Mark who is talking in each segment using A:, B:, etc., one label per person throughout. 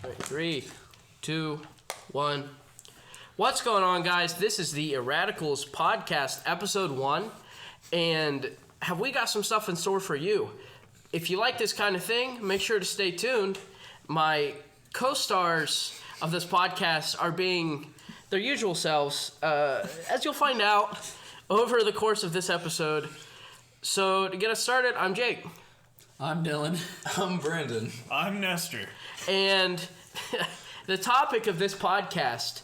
A: Right, 3, 2, 1. What's going on, guys? This is the Irradicals Podcast, Episode 1. And have we got some stuff in store for you? If you like this kind of thing, make sure to stay tuned. My co-stars of this podcast are being their usual selves, as you'll find out over the course of this episode. So to get us started, I'm Jake.
B: I'm Dylan.
C: I'm Brandon.
D: I'm Nestor.
A: And the topic of this podcast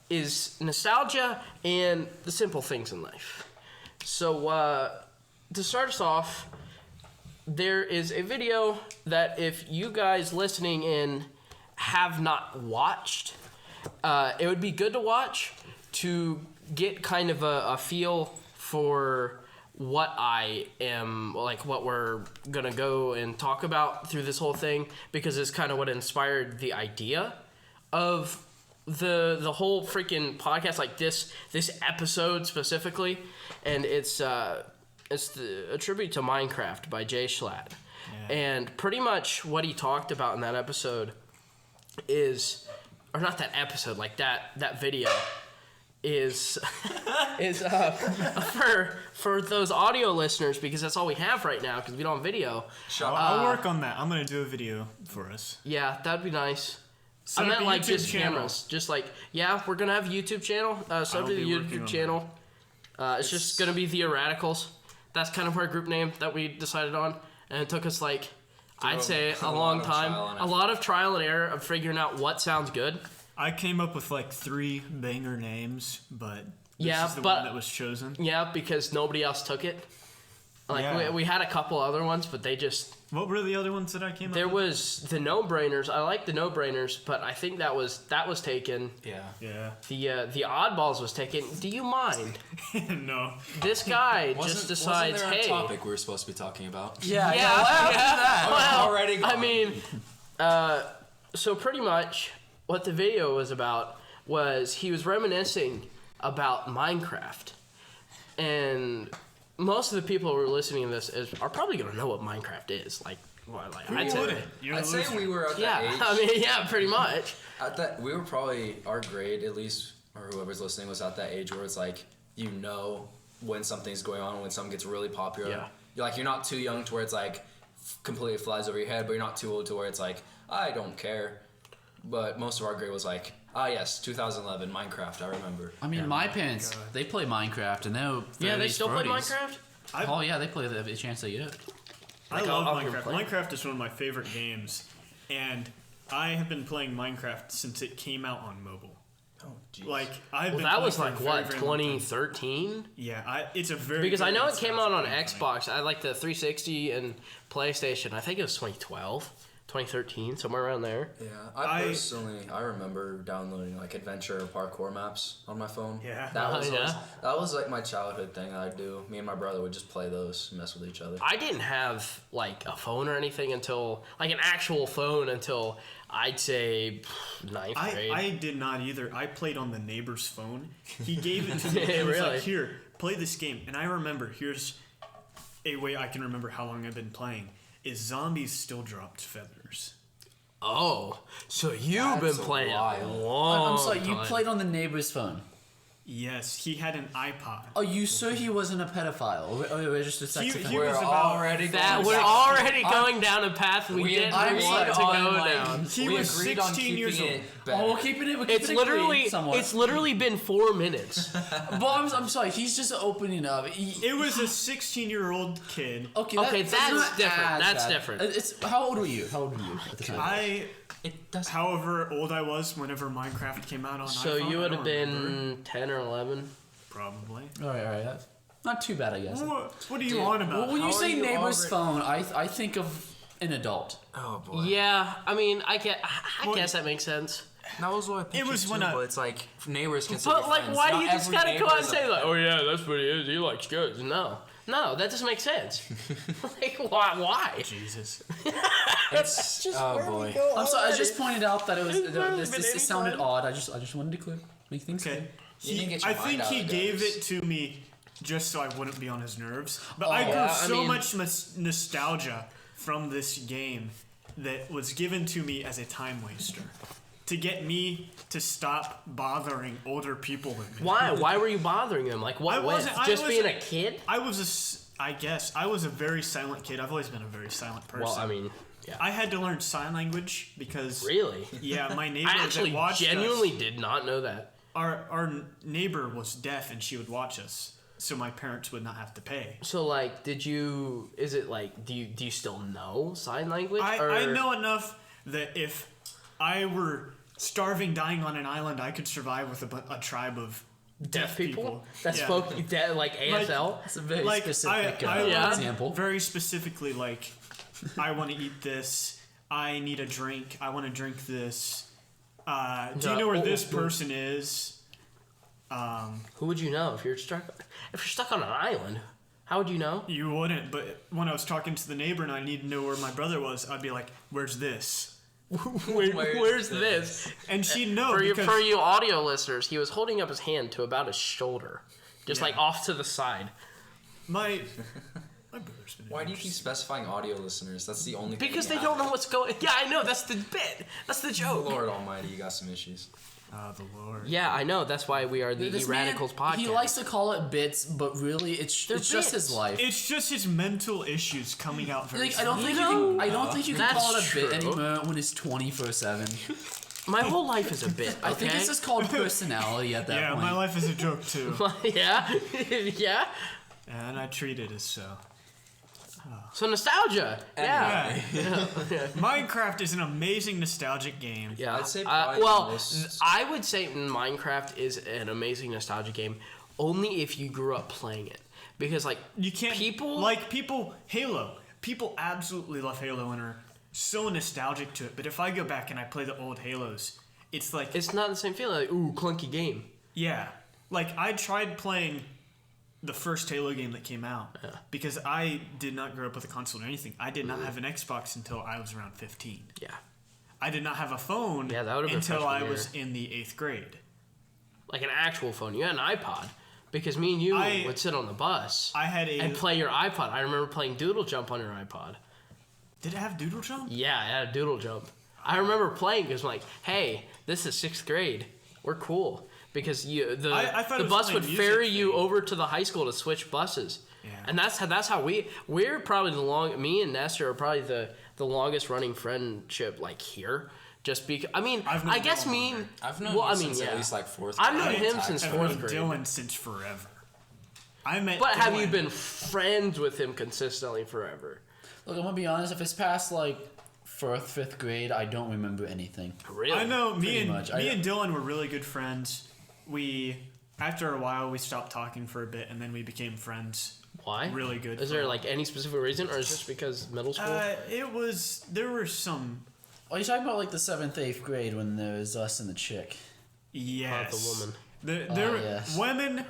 A: is nostalgia and the simple things in life. So to start us off, there is a video that if you guys listening in have not watched, it would be good to watch to get kind of a feel for what I am, like what we're going to go and talk about through this whole thing, because it's kind of what inspired the idea of the whole freaking podcast, like this episode specifically. And it's a tribute to Minecraft by Jay Schlatt. Yeah. And pretty much what he talked about in that episode is, or not that episode, like that video is for those audio listeners, because that's all we have right now because we don't have video.
D: I'll work on that. I'm gonna do a video for us.
A: Yeah, that'd be nice. I meant like just cameras, just like we're gonna have a YouTube channel. Sub to the YouTube channel. It's just gonna be the Irradicals. That's kind of our group name that we decided on, and it took us like I'd say a long time, a lot of trial and error of figuring out what sounds good.
D: I came up with like 3 banger names, but this is the one that was chosen. Yeah,
A: because nobody else took it. Like we had a couple other ones, but they just.
D: What were the other ones that I came up with?
A: There was the no-brainers. I like the no-brainers, but I think that was taken.
D: Yeah.
A: The oddballs was taken. Do you mind?
D: No.
A: This guy just decides,
C: wasn't there a topic we were supposed to be talking about?
A: Yeah. Well, already gone. I mean, so pretty much what the video was about was he was reminiscing about Minecraft, and most of the people who are listening to this are probably going to know what Minecraft is.
C: I'd say we were at that age.
A: I mean, pretty much.
C: We were probably, our grade at least, or whoever's listening was at that age where it's like, you know when something's going on, when something gets really popular. Yeah. You're not too young to where it's like completely flies over your head, but you're not too old to where it's like, I don't care. But most of our grade was like, yes, 2011, Minecraft, I remember.
B: I mean, my parents, they play Minecraft, and they're 30s,
A: they still
B: 40s.
A: play Minecraft?
B: Oh, yeah, they play the chance they get.
D: I love Minecraft. Minecraft is one of my favorite games, and I have been playing Minecraft since it came out on mobile.
C: Oh, jeez.
A: That was like, what, 2013?
D: Yeah, it's a very...
A: Because I know it came out on Xbox. I like the 360 and PlayStation. I think it was 2012. 2013, somewhere around there.
C: Yeah, I remember downloading like adventure parkour maps on my phone.
D: Yeah.
C: That was like my childhood thing that I'd do. Me and my brother would just play those, mess with each other.
A: I didn't have like a phone or anything until, like an actual phone until I'd say 9th grade.
D: I did not either. I played on the neighbor's phone. He gave it to me. He was like, here, play this game. And I remember, here's a way I can remember how long I've been playing. Is zombies still dropped feathers?
A: Oh, so you've been playing a long
B: I'm sorry,
A: time.
B: you played on the neighbor's phone?
D: Yes, he had an iPod.
B: Oh, you sure he wasn't a pedophile? Or just a sex offender?
C: We're already
A: going down a path we didn't want to go down.
D: He was 16 years old.
B: Oh, we're keeping it.
A: It's literally been 4 minutes.
B: Well, I'm sorry. He's just opening up.
D: It was a 16-year-old kid.
A: Okay, that's different. That's different.
B: How old were you? At the time?
D: However old I was whenever Minecraft came out on iPhone.
A: So you would have been 10 or 11?
D: Probably.
B: All right. That's not too bad, I guess.
D: What are you on about?
B: Well, when you say neighbor's phone, I think of an adult.
C: Oh, boy.
A: Yeah, I mean, I guess that makes sense.
C: That was what I pictured but it's like neighbors can
A: still be friends. But, why do you just gotta go out and say, like, oh, yeah, that's what he is. He likes goats. No, that doesn't make sense. Why?
D: Jesus.
C: It's boy.
B: I'm sorry. I just pointed out that it sounded odd. I just wanted to clear, make things clear.
D: I think he gave it to me just so I wouldn't be on his nerves. But I grew so much nostalgia from this game that was given to me as a time waster to get me to stop bothering older people with me.
A: Why? Why were you bothering them? Like, what way? Just being a kid?
D: I guess I was a very silent kid. I've always been a very silent person.
A: Well, I mean, yeah.
D: I had to learn sign language because...
A: Really?
D: Yeah, my neighbor
A: I actually
D: that watched
A: genuinely
D: us,
A: did not know that.
D: Our neighbor was deaf and she would watch us, so my parents would not have to pay.
A: So, like, do you still know sign language?
D: I know enough that if I were starving, dying on an island, I could survive with a tribe of deaf people
A: that spoke like ASL.
B: That's a very specific example.
D: Very specifically, like, I want to eat this. I need a drink. I want to drink this. Do you know where this person is?
A: Who would you know if you're stuck on an island? How would you know?
D: You wouldn't. But when I was talking to the neighbor and I needed to know where my brother was, I'd be like, "Where's this?"
A: Where's this?
D: And she'd know.
A: For you audio listeners, he was holding up his hand to about his shoulder, just like off to the side.
D: My brother's been.
C: Why do you keep specifying audio listeners? That's the only.
A: Because they don't know what's going. Yeah, I know. That's the bit. That's the joke.
C: Lord Almighty, you got some issues.
D: The Lord.
A: Yeah, I know. That's why we are the Irradicals Podcast.
B: He likes to call it bits, but really, it's just his life.
D: It's just his mental issues coming out very.
B: I don't think you can call it a bit anymore when it's 24/7.
A: My whole life is a bit. Okay?
B: I think it's just called personality at that point.
D: Yeah, my life is a joke too.
A: Yeah, yeah.
D: And I treat it as so.
A: So nostalgia. Yeah.
D: Minecraft is an amazing nostalgic game.
A: Yeah.
C: I'd say
A: I would say Minecraft is an amazing nostalgic game only if you grew up playing it. Because like
D: you can't
A: people
D: Halo. People absolutely love Halo and are so nostalgic to it. But if I go back and I play the old Halos, it's like
A: it's not the same feeling. Like, ooh, clunky game.
D: Yeah. Like I tried playing the first Halo game that came out because I did not grow up with a console or anything. I did not have an Xbox until I was around 15.
A: Yeah.
D: I did not have a phone until I was in the 8th grade.
A: Like an actual phone. You had an iPod. Because me and you would sit on the bus and play your iPod. I remember playing Doodle Jump on your iPod.
D: Did it have Doodle Jump?
A: Yeah, it had a Doodle Jump. I remember playing because I'm like, hey, this is 6th grade. We're cool. Because the bus would ferry you over to the high school to switch buses. Yeah. And that's how we're probably me and Nestor are probably the longest running friendship like here. Just because I've known him
C: since at least like 4th grade.
A: I've known him since 4th grade.
D: Dylan since forever.
A: But have you been friends with him consistently forever?
B: Look, I'm gonna be honest. If it's past like 4th, 5th grade, I don't remember anything.
A: Really?
D: I know. Me and Dylan were really good friends. After a while, we stopped talking for a bit, and then we became friends.
A: Why?
D: Really good.
A: Is there like any specific reason, or is it just because middle school?
D: There were some.
B: Oh, you're talking about like the 7th, 8th grade when there was us and the chick.
D: Yes.
A: The woman.
D: Yes. Women.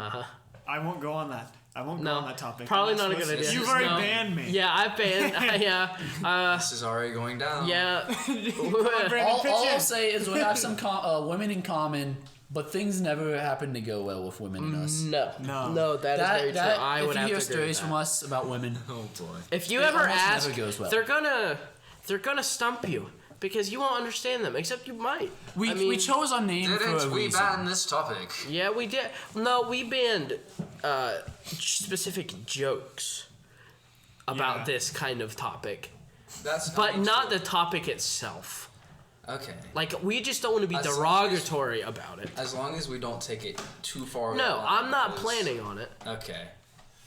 D: I won't go on that. I won't go on that topic.
A: Probably not a good idea.
D: You've already banned me.
A: Yeah, I've banned. Yeah.
C: This is already going down.
A: Yeah.
B: all I'll say is we have some women in common, but things never happen to go well with women and us.
A: No, that is very true. I would have to agree with that. If you hear stories
B: from us about women,
C: oh boy.
A: If you ever ask, they're gonna stump you. Because you won't understand them, except you might.
B: We chose our name for a reason.
C: We banned this topic?
A: Yeah, we did. No, we banned specific jokes about this kind of topic. But not the topic itself.
C: Okay.
A: Like, we just don't want to be derogatory about it.
C: As long as we don't take it too far.
A: No, I'm not planning on it.
C: Okay.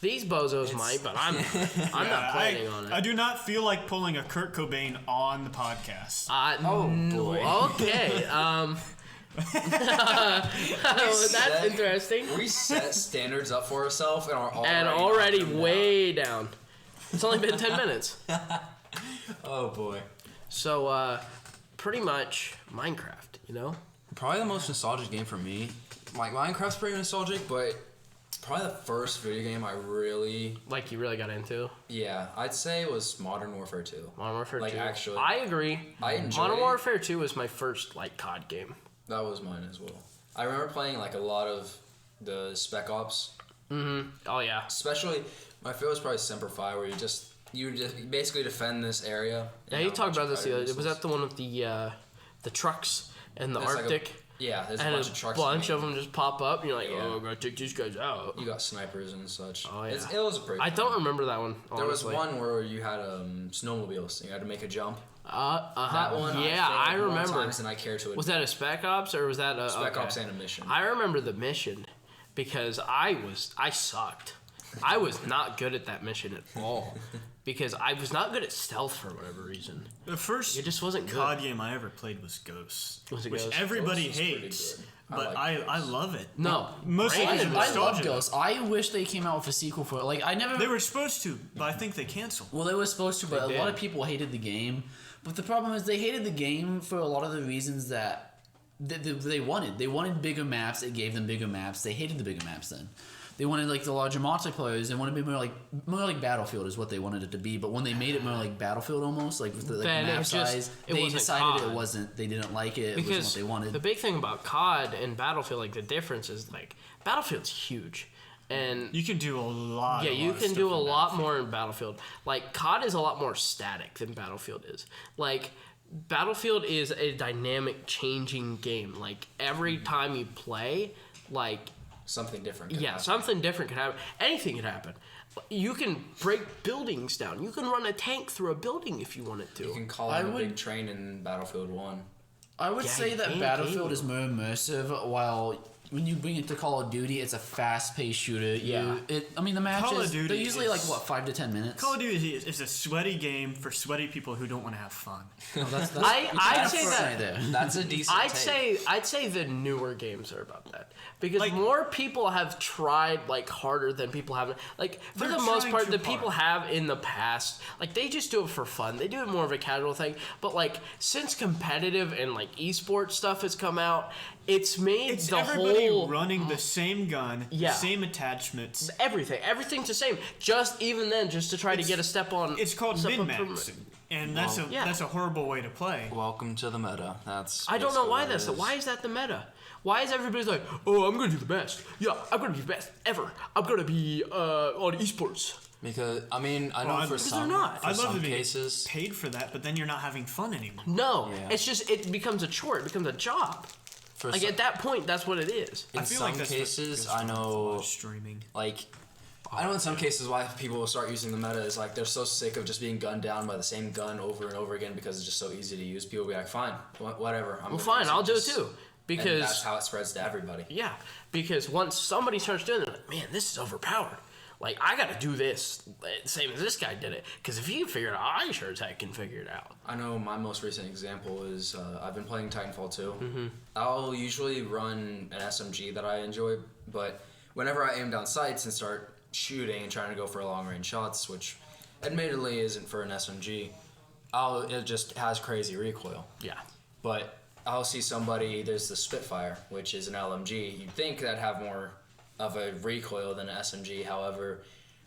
A: These bozos might, but I'm not planning on it.
D: I do not feel like pulling a Kurt Cobain on the podcast.
A: Boy. Okay. That's interesting.
C: We set standards up for ourselves and are
A: already way down. It's only been 10 minutes.
C: Oh boy.
A: So, pretty much Minecraft, you know?
C: Probably the most nostalgic game for me. Like, Minecraft's pretty nostalgic, but probably the first video game I really...
A: Like, you really got into?
C: Yeah, I'd say it was Modern Warfare 2.
A: Modern Warfare 2.
C: Like, actually.
A: I agree.
C: I enjoyed
A: Modern Warfare 2 was my first, COD game.
C: That was mine as well. I remember playing, a lot of the Spec Ops.
A: Mm-hmm. Oh, yeah.
C: Especially, my favorite was probably Semper Fi, where you just you just basically defend this area.
A: Yeah, you talked about this the other day. Was that the one with the trucks and the Arctic?
C: There's a
A: and
C: bunch of trucks.
A: A bunch of them just pop up, and you're like, oh, I'm going to take these guys out.
C: You got snipers and such.
A: Oh, yeah.
C: It was pretty fun.
A: I don't remember that one, honestly.
C: There was one where you had snowmobiles, and you had to make a jump.
A: That
C: one,
A: I remember.
C: More times than I care to admit.
A: Was that a Spec Ops, or was that a...
C: Spec Ops and a mission.
A: I remember the mission, because I sucked. I was not good at that mission at all. Because I was not good at stealth for whatever reason.
D: The first
A: it just wasn't good.
D: COD game I ever played was Ghosts.
A: Was it
D: which
A: Ghosts?
D: everybody
C: Ghosts
D: hates. But I love it.
A: No.
D: Mostly
A: Brandon,
D: because of
B: I love
D: nostalgia.
B: Ghosts. I wish they came out with a sequel for it. Like, I never...
D: They were supposed to, but I think they canceled.
B: Well, they were supposed to, but
A: They
B: a lot
A: did.
B: of people hated the game. But the problem is they hated the game for a lot of the reasons that they wanted. They wanted bigger maps. It gave them bigger maps. They hated the bigger maps then. They wanted like the larger multiplayers. They wanted to be more like Battlefield is what they wanted it to be. But when they made it more like Battlefield almost, like with the
A: Then it
B: map
A: was just-
B: size,
A: it
B: they
A: wasn't
B: decided
A: COD.
B: it wasn't. They didn't like it. It
A: Because
B: wasn't what they wanted.
A: the big thing about COD and Battlefield, like the difference is like Battlefield's huge, and
D: You can do a lot.
A: yeah,
D: a
A: you
D: lot of
A: can
D: stuff
A: do a
D: in
A: lot
D: Battlefield.
A: more in Battlefield. Like COD is a lot more static than Battlefield is. Like Battlefield is a dynamic, changing game. Like every time you play, like
C: Something different. Could happen.
A: something different can happen. Anything can happen. You can break buildings down. You can run a tank through a building if you wanted to.
C: You can call out a big train in Battlefield 1.
B: I would
A: Yeah,
B: say
A: you
B: that
A: can,
B: Battlefield
A: can.
B: is more immersive, while when you bring it to Call of Duty, it's a fast-paced shooter.
A: Yeah.
B: The matches,
D: Call of Duty
B: they're usually
D: is-
B: 5 to 10 minutes.
D: Call of Duty is a sweaty game for sweaty people who don't want to have fun.
A: I'd say that.
B: right there.
C: That's a decent
A: I'd say the newer games are about that because
D: Like-
A: more people have tried like harder than people have like for
D: They're
A: the most
D: trying
A: part
D: too
A: the
D: hard.
A: people have in the past like they just do it for fun. They do it more of a casual thing. But like since competitive and like esports stuff has come out, it's made
D: It's
A: the
D: everybody
A: whole
D: running the same gun,
A: Yeah.
D: same attachments.
A: everything's the same. Just even then, just to try to get a step on.
D: It's called
A: step up
D: min-max,
A: from-
D: and that's
A: Yeah.
D: a horrible way to play.
E: Welcome to the meta. That's.
A: I don't know
E: basically
A: why
E: what
A: that's
E: it is.
A: why is that the meta? Why is everybody like, oh, I'm gonna do the best? Yeah, I'm gonna be the best ever. I'm gonna be on esports.
E: Because I mean, I know
D: Well,
E: for
D: because
A: they're
E: some,
A: not.
E: for
D: I'd love
E: some
D: to be
E: cases,
D: paid for that, but then you're not having fun anymore.
A: No,
E: Yeah.
A: it's just it becomes a chore. It becomes a job.
E: for
A: Like
E: some,
A: at that point, that's what it is.
E: in
D: I feel
E: some
D: like that's
E: cases,
D: the
E: I know
D: streaming.
E: like
C: I know in some cases why people will start using the meta is like they're so sick of just being gunned down by the same gun over and over again because it's just so easy to use. People will be like, fine, whatever.
A: Well, fine, I'll do it too.
C: And
A: Because
C: that's how it spreads to everybody.
A: yeah, because once somebody starts doing it, like, man, this is overpowered. Like I got to do this same as this guy did it. Because if he can figure it out, I sure as heck can figure it out.
C: I know my most recent example is I've been playing Titanfall 2. Mm-hmm. I'll usually run an SMG that I enjoy, but whenever I aim down sights and start shooting and trying to go for long range shots, which admittedly isn't for an SMG, it just has crazy recoil.
A: Yeah.
C: But I'll see somebody, there's the Spitfire, which is an LMG. You'd think that'd have more of a recoil than an SMG. However,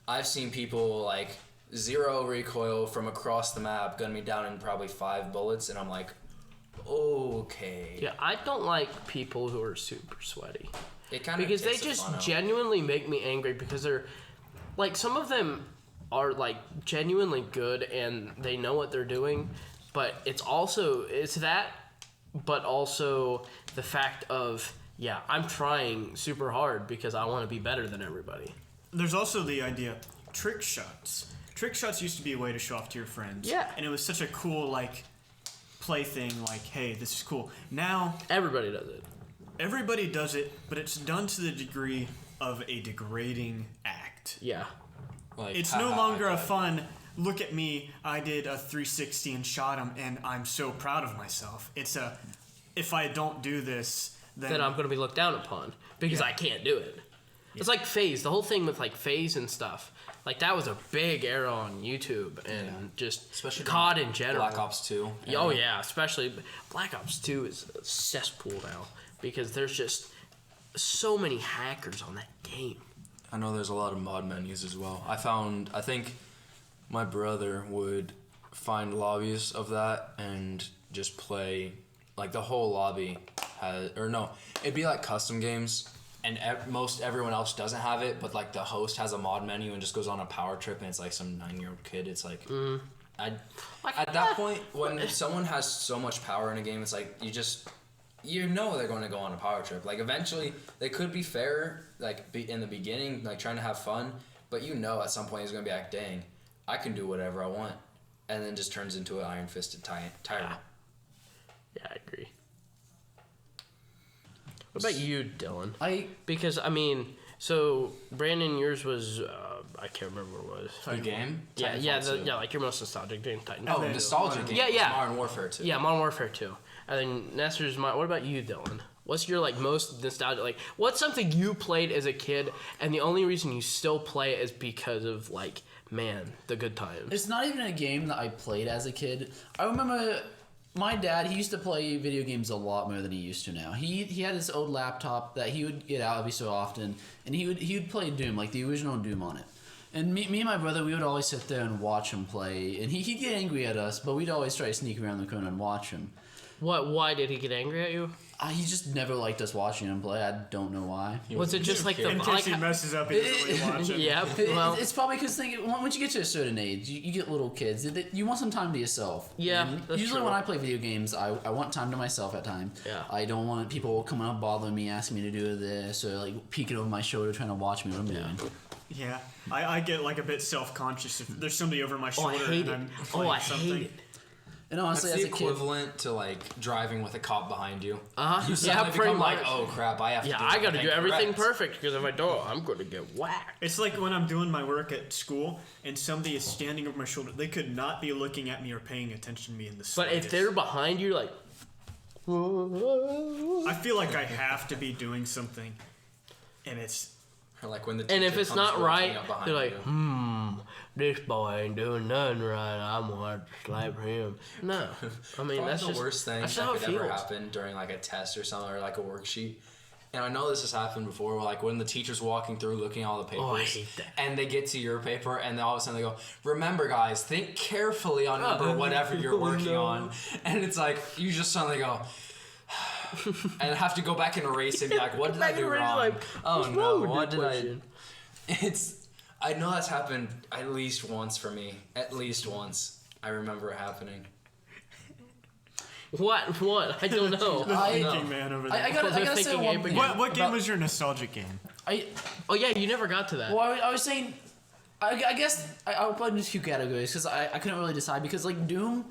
C: I've seen people like 0 recoil from across the map gun me down in probably 5 bullets, and I'm like, okay.
A: Yeah, I don't like people who are super sweaty.
C: It kind of
A: Because they just genuinely make me angry because they're like some of them are like genuinely good and they know what they're doing, but it's that but also the fact of yeah, I'm trying super hard because I want to be better than everybody.
D: There's also the idea trick shots. Trick shots used to be a way to show off to your friends.
A: Yeah.
D: And it was such a cool like play thing, like, hey, this is cool. Now
A: Everybody does it.
D: everybody does it, but it's done to the degree of a degrading act.
A: Yeah.
E: like
D: It's no longer a fun, look at me, I did a 360 and shot him, and I'm so proud of myself. It's a, if I don't do this,
A: Then I'm going to be looked down upon because
D: Yeah.
A: I can't do it. It's like FaZe. The whole thing with like FaZe and stuff. Like that was a big era on YouTube and just
E: especially
A: COD in general.
E: Black Ops 2.
A: Oh yeah, especially Black Ops 2 is a cesspool now because there's just so many hackers on that game.
E: I know there's a lot of mod menus as well. I think my brother would find lobbies of that and just play like the whole lobby it'd be like custom games and most everyone else doesn't have it, but like the host has a mod menu and just goes on a power trip, and it's like some 9-year-old kid. It's like, at that point, when someone has so much power in a game, it's like you know they're going to go on a power trip. Like eventually, they could be fair, like in the beginning, like trying to have fun, but you know at some point he's going to be like, dang, I can do whatever I want, and then just turns into an iron-fisted tyrant.
A: Yeah, I agree. What about you, Dylan? Because so Brandon, yours was I can't remember what it was.
E: The game?
A: Yeah, like your most nostalgic game, Titanfall.
E: Oh, nostalgic game.
A: Yeah.
E: Modern Warfare 2.
A: Yeah, Modern Warfare 2. And then Nestor's what about you, Dylan? What's your like most nostalgic? Like, what's something you played as a kid, and the only reason you still play it is because of like, man, the good times?
B: It's not even a game that I played as a kid. I remember my dad, he used to play video games a lot more than he used to now. He had this old laptop that he would get out every so often, and he would play Doom, like the original Doom on it. And me and my brother, we would always sit there and watch him play, and he'd get angry at us, but we'd always try to sneak around the corner and watch him.
A: Why did he get angry at you?
B: He just never liked us watching him play. I don't know why.
A: Was it just like the...
D: In case he messes up, he doesn't really watch him.
A: Yeah, well...
B: It's probably because once you get to a certain age, you get little kids, you want some time to yourself.
A: Yeah, that's
B: usually
A: true.
B: when I play video games, I want time to myself at times.
A: Yeah.
B: I don't want people coming up bothering me, asking me to do this, or like peeking over my shoulder trying to watch me what I'm doing.
D: Yeah, I get like a bit self-conscious if there's somebody over my shoulder and I'm playing something.
A: hate it.
B: And honestly,
E: That's
B: as
E: the
B: a kid,
E: equivalent to like driving with a cop behind you.
A: Yeah,
E: You suddenly
A: pretty
E: become like,
A: much.
E: oh crap, I have to.
A: Yeah,
E: do
A: I gotta do everything
E: correct.
A: perfect, because if I don't, I'm gonna get whacked.
D: It's like when I'm doing my work at school and somebody is standing over my shoulder. They could not be looking at me or paying attention to me in the
A: But
D: slightest.
A: if they're behind you, like...
D: I feel like I have to be doing something, and it's...
C: Or like when the
A: And if
C: teacher
A: it's
C: comes
A: not
C: walking
A: right,
C: up behind
A: they're like,
C: you.
A: this boy ain't doing nothing right. I'm gonna have to slap him. No, I mean
C: Probably
A: that's
C: the
A: just
C: worst thing
A: that's
C: that
A: how
C: could
A: it
C: ever
A: feels.
C: happen during like a test or something, or like a worksheet.
E: And I know this has happened before, like when the teacher's walking through looking at all the papers,
A: Oh, I hate that.
E: and they get to your paper, and then all of a sudden they go, remember guys, think carefully on number whatever you're working on. And it's like, you just suddenly go, and have to go back and erase and be like, what did I do wrong?
A: Like,
E: Oh
A: what's
E: no,
A: wrong with
E: what
A: your
E: did
A: question?
C: I know that's happened at least once for me. At least once. I remember it happening.
A: What? I don't know.
D: The
B: I-
D: thinking man over there.
B: I gotta
A: They're
B: say
A: thinking
B: one
A: ape
B: thing.
A: again.
D: What game
B: about-
D: was your nostalgic game?
A: Oh yeah, you never got to that.
B: Well, I was saying, I guess I'll put into two categories because I couldn't really decide because like Doom,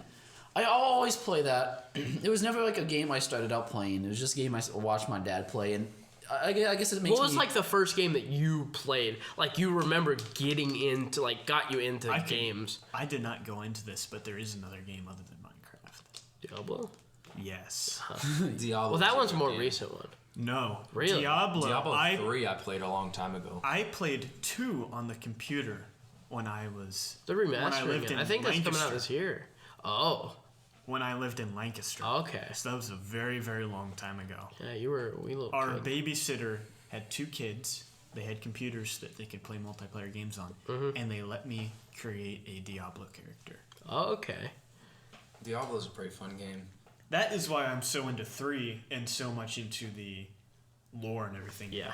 B: I always play that. It was never like a game I started out playing. It was just a game I watched my dad play, and I guess it makes
A: What was
B: me.
A: like the first game that you played? Like you remember getting into, like got you into games?
D: I did not go into this, but there is another game other than Minecraft.
A: Diablo.
D: Yes.
E: Diablo.
A: Well, that
E: is a
A: one's a
E: good
A: more
E: game.
A: recent one.
D: No.
A: Really?
D: Diablo.
E: Diablo 3 I played a long time ago.
D: I played 2 on the computer when I was...
A: They're
D: when I
A: remastering
D: lived
A: it.
D: in
A: I think that's coming out
D: Lancaster.
A: this year. Oh.
D: When I lived in Lancaster.
A: Okay.
D: So that was a very, very long time ago.
A: Yeah, you were a wee little
D: Our
A: kid.
D: babysitter had 2 kids. They had computers that they could play multiplayer games on.
A: Mm-hmm.
D: And they let me create a Diablo character.
A: Oh, okay.
C: Diablo's a pretty fun game.
D: That is why I'm so into 3 and so much into the lore and everything.
A: Yeah.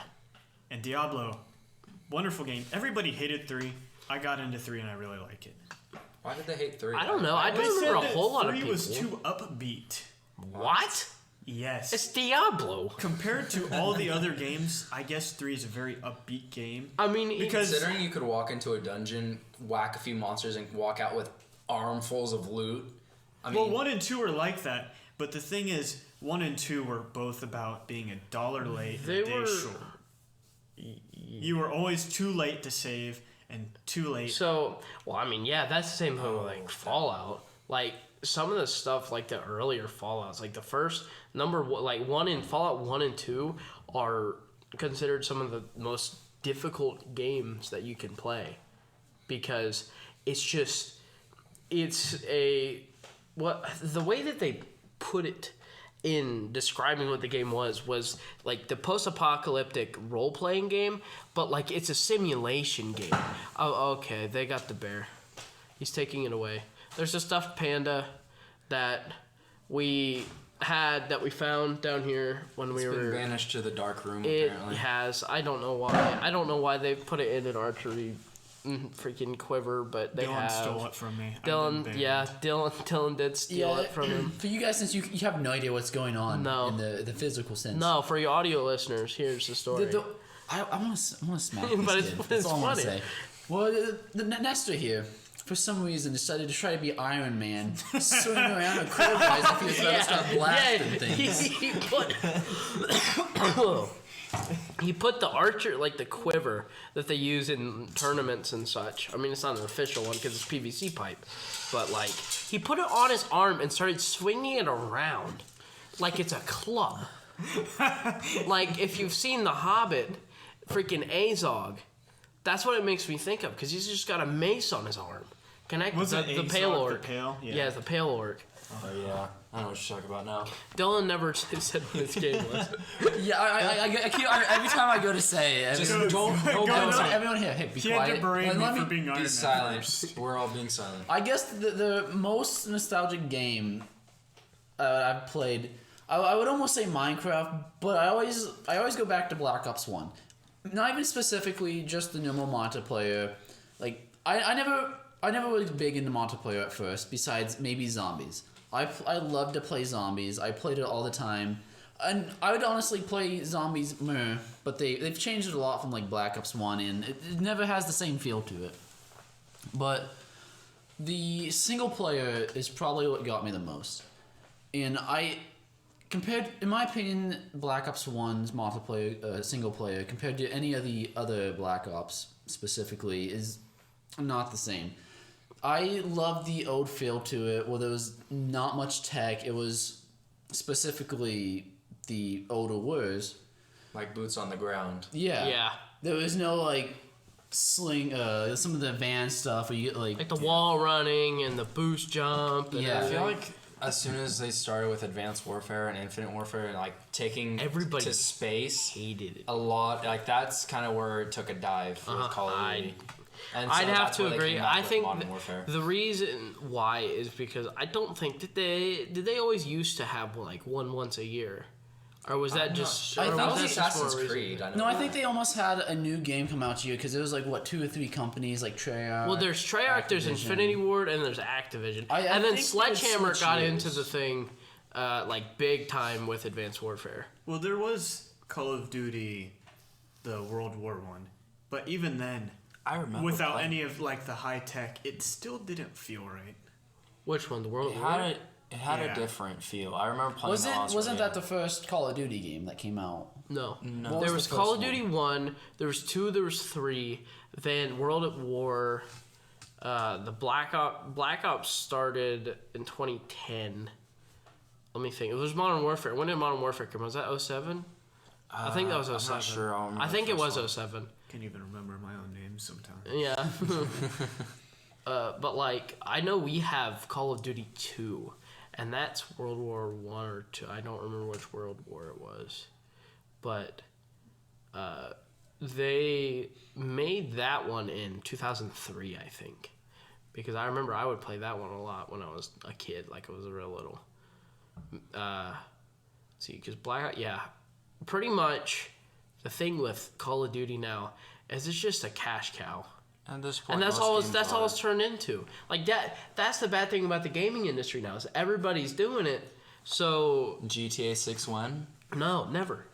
D: And Diablo, wonderful game. Everybody hated 3. I got into 3 and I really like it.
C: Why did they hate 3?
A: I don't know. I
D: They
A: don't
D: said
A: remember a
D: that
A: whole lot of
D: 3
A: people.
D: was too upbeat.
A: What?
D: Yes.
A: It's Diablo.
D: Compared to all the other games, I guess 3 is a very upbeat game.
A: I mean,
D: Because-
C: Considering you could walk into a dungeon, whack a few monsters, and walk out with armfuls of loot. I mean,
D: Well, 1 and 2 are like that, but the thing is, 1 and 2 were both about being $1 late and
A: They
D: a day
A: were-
D: short. You were always too late to save and too late.
A: So, well, I mean, yeah, that's the same thing with like Fallout. Like some of the stuff, like the earlier Fallouts, like the first like 1 in Fallout 1 and 2 are considered some of the most difficult games that you can play because it's the way that they put it in describing what the game was like the post-apocalyptic role-playing game, but like it's a simulation game. Oh, okay, they got the bear. He's taking it away. There's a stuffed panda that we had that we found down here when we were
E: banished to the dark room.
A: It
E: apparently.
A: has. I don't know why. I don't know why they put it in an archery freaking quiver, but they
D: Dylan
A: have.
D: stole it from me.
A: Dylan did steal it from him.
B: For you guys, since you have no idea what's going on in the physical sense.
A: No, for your audio listeners, here's the story.
B: I want to smack
A: But
B: this
A: it's-
B: kid.
A: it's
B: That's all I want to
A: funny.
B: say. Well, the Nestor here, for some reason, decided to try to be Iron Man, swinging around a quiver as if he was about to start blasting things.
A: He put the archer, like the quiver that they use in tournaments and such. I mean, it's not an official one because it's PVC pipe. But, like, he put it on his arm and started swinging it around like it's a club. Like, if you've seen The Hobbit, freaking Azog, that's what it makes me think of because he's just got a mace on his arm.
D: Was it
A: the
D: Azog,
A: pale
D: the
A: orc.
D: pale? Yeah.
A: Yeah, the pale orc.
E: Oh yeah, I know what you're talking about now.
A: Dylan never said what his game was.
B: Yeah, I keep, every time I go to say it,
E: Just
B: everyone,
E: don't
B: everyone here, hey, be
D: He had
B: quiet.
D: to berate me
B: Let
D: for being Iron
E: be
D: Man
E: silent.
D: first.
E: We're all being silent.
B: I guess the most nostalgic game I've played, I would almost say Minecraft, but I always go back to Black Ops 1. Not even specifically just the normal multiplayer. Like I never was big into multiplayer at first. Besides maybe zombies, I love to play zombies. I played it all the time, and I would honestly play zombies more. But they've changed it a lot from like Black Ops 1, and it never has the same feel to it. But the single player is probably what got me the most, and in my opinion, Black Ops 1's multiplayer, single player, compared to any of the other Black Ops specifically, is not the same. I love the old feel to it, where there was not much tech. It was specifically the older wars.
C: Like boots on the ground.
B: Yeah.
A: Yeah.
B: There was no, like, sling, some of the advanced stuff where you get, like
A: The wall running and the boost jump. And
B: Yeah.
E: I feel
A: everything.
E: like as soon as they started with Advanced Warfare and Infinite Warfare and like taking
A: Everybody
E: to space
A: hated it.
E: a lot, like that's kind of where it took a dive with Call of Duty. And so
A: I'd have
E: that's
A: to
E: where they
A: agree.
E: came back
A: I
E: with
A: think
E: Modern Warfare.
A: the reason why is because I don't think did they always used to have like one once a year, or was that just?
B: I
A: or
B: thought
A: was
B: it was
A: that just
C: Assassin's
A: more
C: Creed.
A: recently?
C: I know
B: No, I
C: that.
B: think they almost had a new game come out here because it was like what 2 or 3 companies like Treyarch.
A: Well, there's Treyarch, there's
B: Activision.
A: Infinity Ward, and there's Activision,
B: I
A: and then
B: think
A: Sledgehammer
B: they
A: got
B: switched
A: into
B: years.
A: the thing, like big time with Advanced Warfare.
D: Well, there was Call of Duty, the World War One, but even then,
E: I remember
D: without
E: playing.
D: any of like the high tech, it still didn't feel right.
A: Which one? The World
E: It
A: War?
E: had
D: Yeah.
E: a different feel. I remember playing.
B: wasn't that the first Call of Duty game that came out?
A: No.
E: No.
B: What
A: There
B: was
A: was
B: the
A: Call
B: first
A: of Duty 1, there was 2, there was 3, then World at War, the Black Ops started in 2010. Let me think. It was Modern Warfare. When did Modern Warfare come out? Was that 07? I think that was 07.
E: I'm not sure. I'll remember
A: I think
E: the
A: it was
E: first one.
A: 07.
D: Can't even remember my own name sometimes.
A: Yeah. But like, I know we have Call of Duty 2, and that's World War 1 or 2. I don't remember which World War it was. But they made that one in 2003, I think. Because I remember I would play that one a lot when I was a kid, like I was real little. See, because pretty much the thing with Call of Duty now is it's just a cash cow.
E: At this point,
A: And that's
E: most
A: all.
E: games
A: That's all
E: are.
A: it's turned into. Like that. That's the bad thing about the gaming industry now is everybody's doing it. So
E: GTA 6 when?
A: no, never,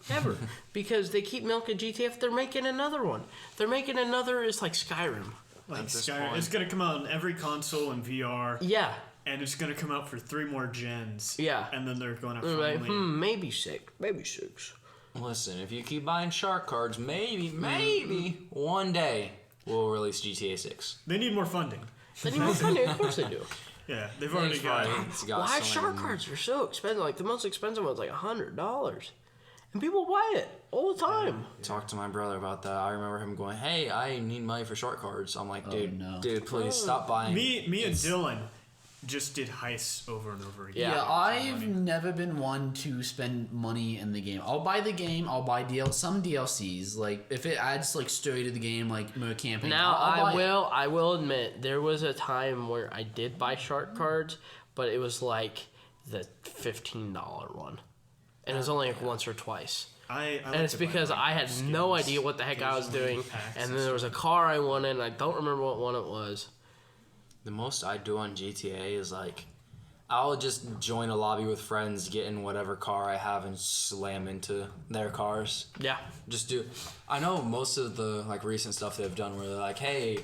A: because they keep milking GTA. They're making another one. They're making another. It's like Skyrim.
D: Like
E: this
D: Skyrim,
E: point.
D: it's gonna come out on every console and VR,
A: Yeah,
D: and it's gonna come out for 3 more gens.
A: Yeah.
D: and then they're gonna
A: they're like,
D: finally.
A: maybe 6, maybe 6.
E: Listen, if you keep buying shark cards, maybe one day we'll release GTA 6.
D: They need more funding.
A: Then you make money. Of course they do.
D: Yeah, they've already got.
E: It's got
A: Why
E: so many
A: shark
E: more.
A: cards are so expensive? Like the most expensive one's like $100, and people buy it all the time.
E: Talk to my brother about that. I remember him going, "Hey, I need money for shark cards." I'm like, "Dude,
B: no.
E: please stop buying."
D: Me and Dylan just did heists over and over again.
A: Yeah.
B: Yeah, I've never been one to spend money in the game. I'll buy the game. I'll buy some DLCs. Like if it adds like story to the game, like more campaign.
A: Now
B: I'll buy it.
A: I will admit there was a time where I did buy shark cards, but it was like the $15 one, and it was only like once or twice.
D: I
A: And it's because I had no idea what the heck I was doing, and then there was a car I wanted, and I don't remember what one it was.
E: The most I do on GTA is like, I'll just join a lobby with friends, get in whatever car I have, and slam into their cars.
A: Yeah.
E: Just do. I know most of the like recent stuff they've done where they're like, hey,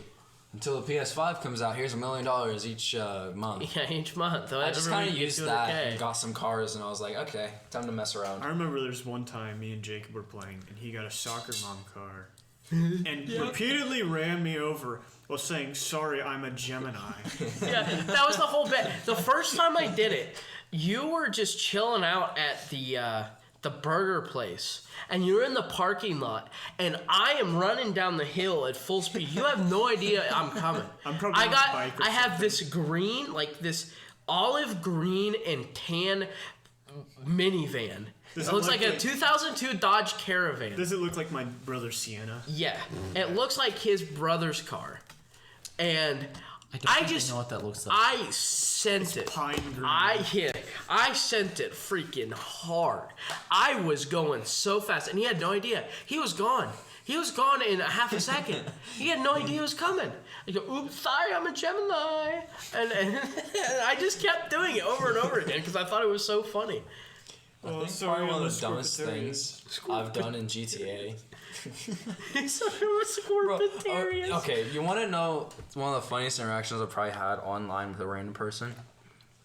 E: until the PS5 comes out, here's $1 million each month.
A: Yeah, each month.
E: I just kind of used that
A: 200K.
E: and got some cars, and I was like, okay, time to mess around.
D: I remember there's one time me and Jacob were playing, and he got a soccer mom car, and repeatedly ran me over while saying, "Sorry, I'm a Gemini."
A: Yeah, that was the whole bit. The first time I did it, you were just chilling out at the burger place, and you're in the parking lot, and I am running down the hill at full speed. You have no idea I'm coming.
D: I'm probably on a bike or
A: I have
D: something.
A: this green, like this olive green and tan minivan.
D: Does
A: It
D: it
A: looks
D: look
A: like a
D: like-
A: 2002 Dodge Caravan.
D: Does it look like my brother Sienna?
A: Yeah, it looks like his brother's car, and I
B: don't
A: just
B: know what that looks like.
A: I sent it.
D: pine green.
A: I hit it. I sent it freaking hard. I was going so fast, and he had no idea. He was gone. He was gone in a half a second. He had no idea it was coming. I go, oops, sorry, I'm a Gemini. And I just kept doing it over and over again because I thought it was so funny.
E: I think probably one of the dumbest things I've done in GTA.
A: He's such a scorpitarian.
E: Okay, you want to know one of the funniest interactions I probably had online with a random person?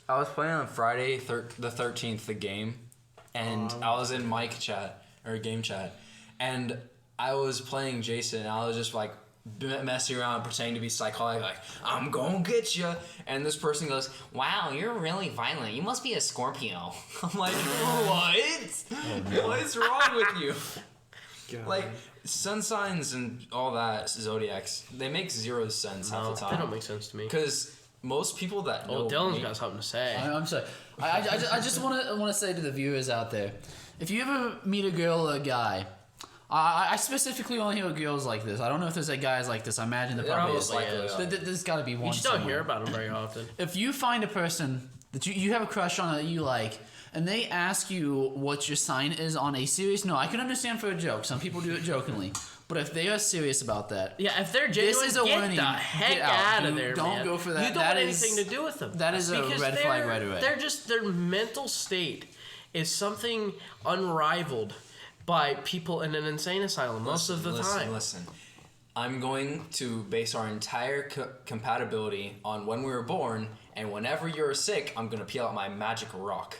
E: I was playing on Friday the 13th, the game, and I was in mic chat, or game chat, and I was playing Jason, and I was just like messing around, pretending to be psychotic, like, I'm gonna get you. And this person goes, wow, you're really violent. You must be a Scorpio. I'm like, what? What is wrong with you?
D: God.
E: Like, sun signs and all that, zodiacs, they make zero sense half the time.
A: They don't make sense to me.
E: Because most people that know
A: Oh, Dylan's
E: me,
A: got something to say.
B: I'm sorry. I just want to say to the viewers out there, if you ever meet a girl or a guy, I specifically only hear girls like this. I don't know if there's guys like this. I imagine there probably is.
E: Probably is.
B: There's got to be one.
A: You just don't
B: somewhere.
A: hear about them very often.
B: If you find a person that you have a crush on that you like, and they ask you what your sign is on a serious note, I can understand for a joke. Some people do it jokingly. But if they are serious about that,
A: Yeah, if they're genuine,
B: is a
A: get
B: warning.
A: the heck
B: Get out.
A: out of
B: You
A: there,
B: don't
A: man.
B: go for that.
A: You don't
B: That
A: want
B: is-
A: anything to do with them.
B: that is a
A: Because
B: red flag right away.
A: They're just, their mental state is something unrivaled by people in an insane asylum most of the time.
E: Listen. I'm going to base our entire compatibility on when we were born, and whenever you're sick, I'm going to peel out my magic rock.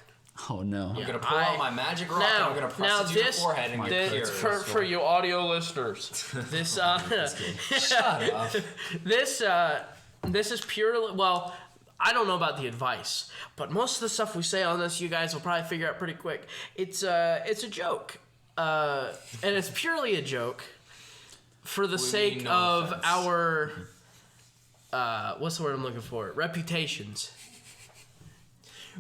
B: oh no.
E: I'm going to pull out my magic rock, and I'm going to press it to your forehead and get cured.
A: for you audio listeners, this
E: Shut up.
A: this is purely, well, I don't know about the advice, but most of the stuff we say on this, you guys will probably figure out pretty quick. It's a joke, and it's purely a joke for the sake
E: mean no
A: of
E: offense.
A: our what's the word I'm looking for? Reputations.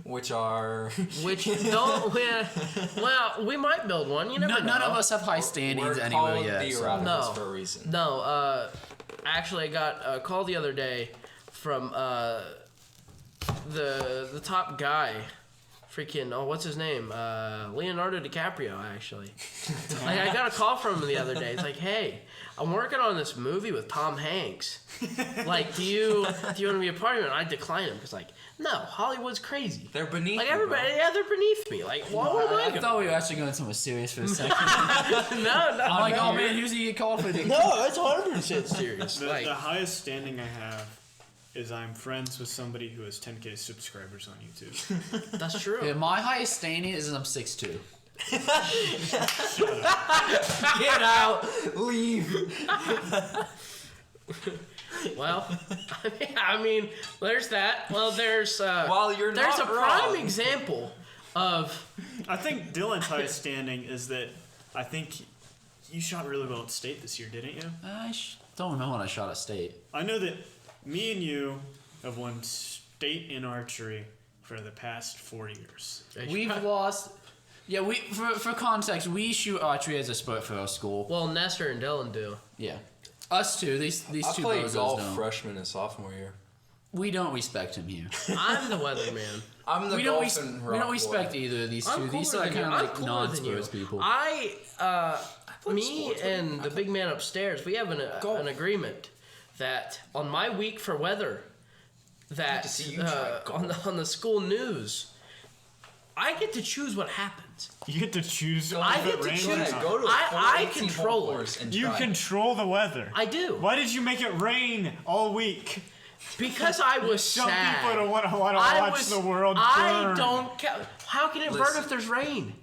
E: Which are...
A: Which don't well, we might build one. You never know.
B: None of us have high standings
E: We're
B: anywhere
E: called
B: yet.
E: the
B: so-
E: Irradicals
A: No.
E: for a reason.
A: No, actually, I got a call the other day from the top guy, freaking what's his name? Leonardo DiCaprio, actually. Like, I got a call from him the other day. It's like, hey, I'm working on this movie with Tom Hanks. Like, do you want to be a part of it? And I declined him because, like, no, Hollywood's crazy.
E: They're beneath
A: Like
E: you,
A: everybody,
E: bro.
A: yeah, they're beneath me. Like, what am I
B: I
A: gonna?
B: thought we were actually going somewhere serious for a second.
A: No,
B: I'm like,
A: no,
B: oh man, who's he get called for?
A: no, it's 100% serious.
D: The,
A: Like,
D: the highest standing I have is I'm friends with somebody who has 10K subscribers on YouTube.
A: that's true.
B: Yeah, my highest standing is I'm 6'2".
E: Get out! Leave!
A: Well, I mean, there's that. Well, there's
E: While you're
A: there's
E: not
A: a prime
E: wrong.
A: example of
D: I think Dylan's highest standing is that I think you shot really well at state this year, didn't you?
B: I don't remember when I shot at state.
D: I know that me and you have won state in archery for the past 4 years.
B: We've lost. Yeah, we for context, we shoot archery as a sport for our school.
A: well, Nestor and Dylan do.
B: Yeah, us two. These
E: I
B: two
E: played
B: bozos
E: golf
B: don't.
E: freshman and sophomore year.
B: We don't respect him here.
A: I'm the weatherman.
E: I'm the
B: We
E: golfing
B: don't
E: rock
B: respect
E: boy.
B: either of these
A: I'm
B: two. These
A: cooler
B: are
A: than
B: kind
A: you.
B: of
A: I'm
B: like
A: cooler than you.
B: non-Spurs people.
A: Me
E: sports,
A: and the big man upstairs, we have an agreement that on my week for weather, that
E: to see you try
A: on the school news, I get to choose what happens.
D: You get to choose.
A: I
D: if
A: get
D: it
A: to
D: rains
A: choose.
D: or
E: Yeah,
D: not.
E: go to
A: I control it.
E: and
D: You
E: try.
D: control the weather.
A: I do.
D: Why did you make it rain all week?
A: Because I was
D: Some
A: sad.
D: people don't want to
A: I
D: watch
A: was-
D: the world
A: I
D: burn.
A: don't care. How can it burn
E: Listen.
A: if there's rain?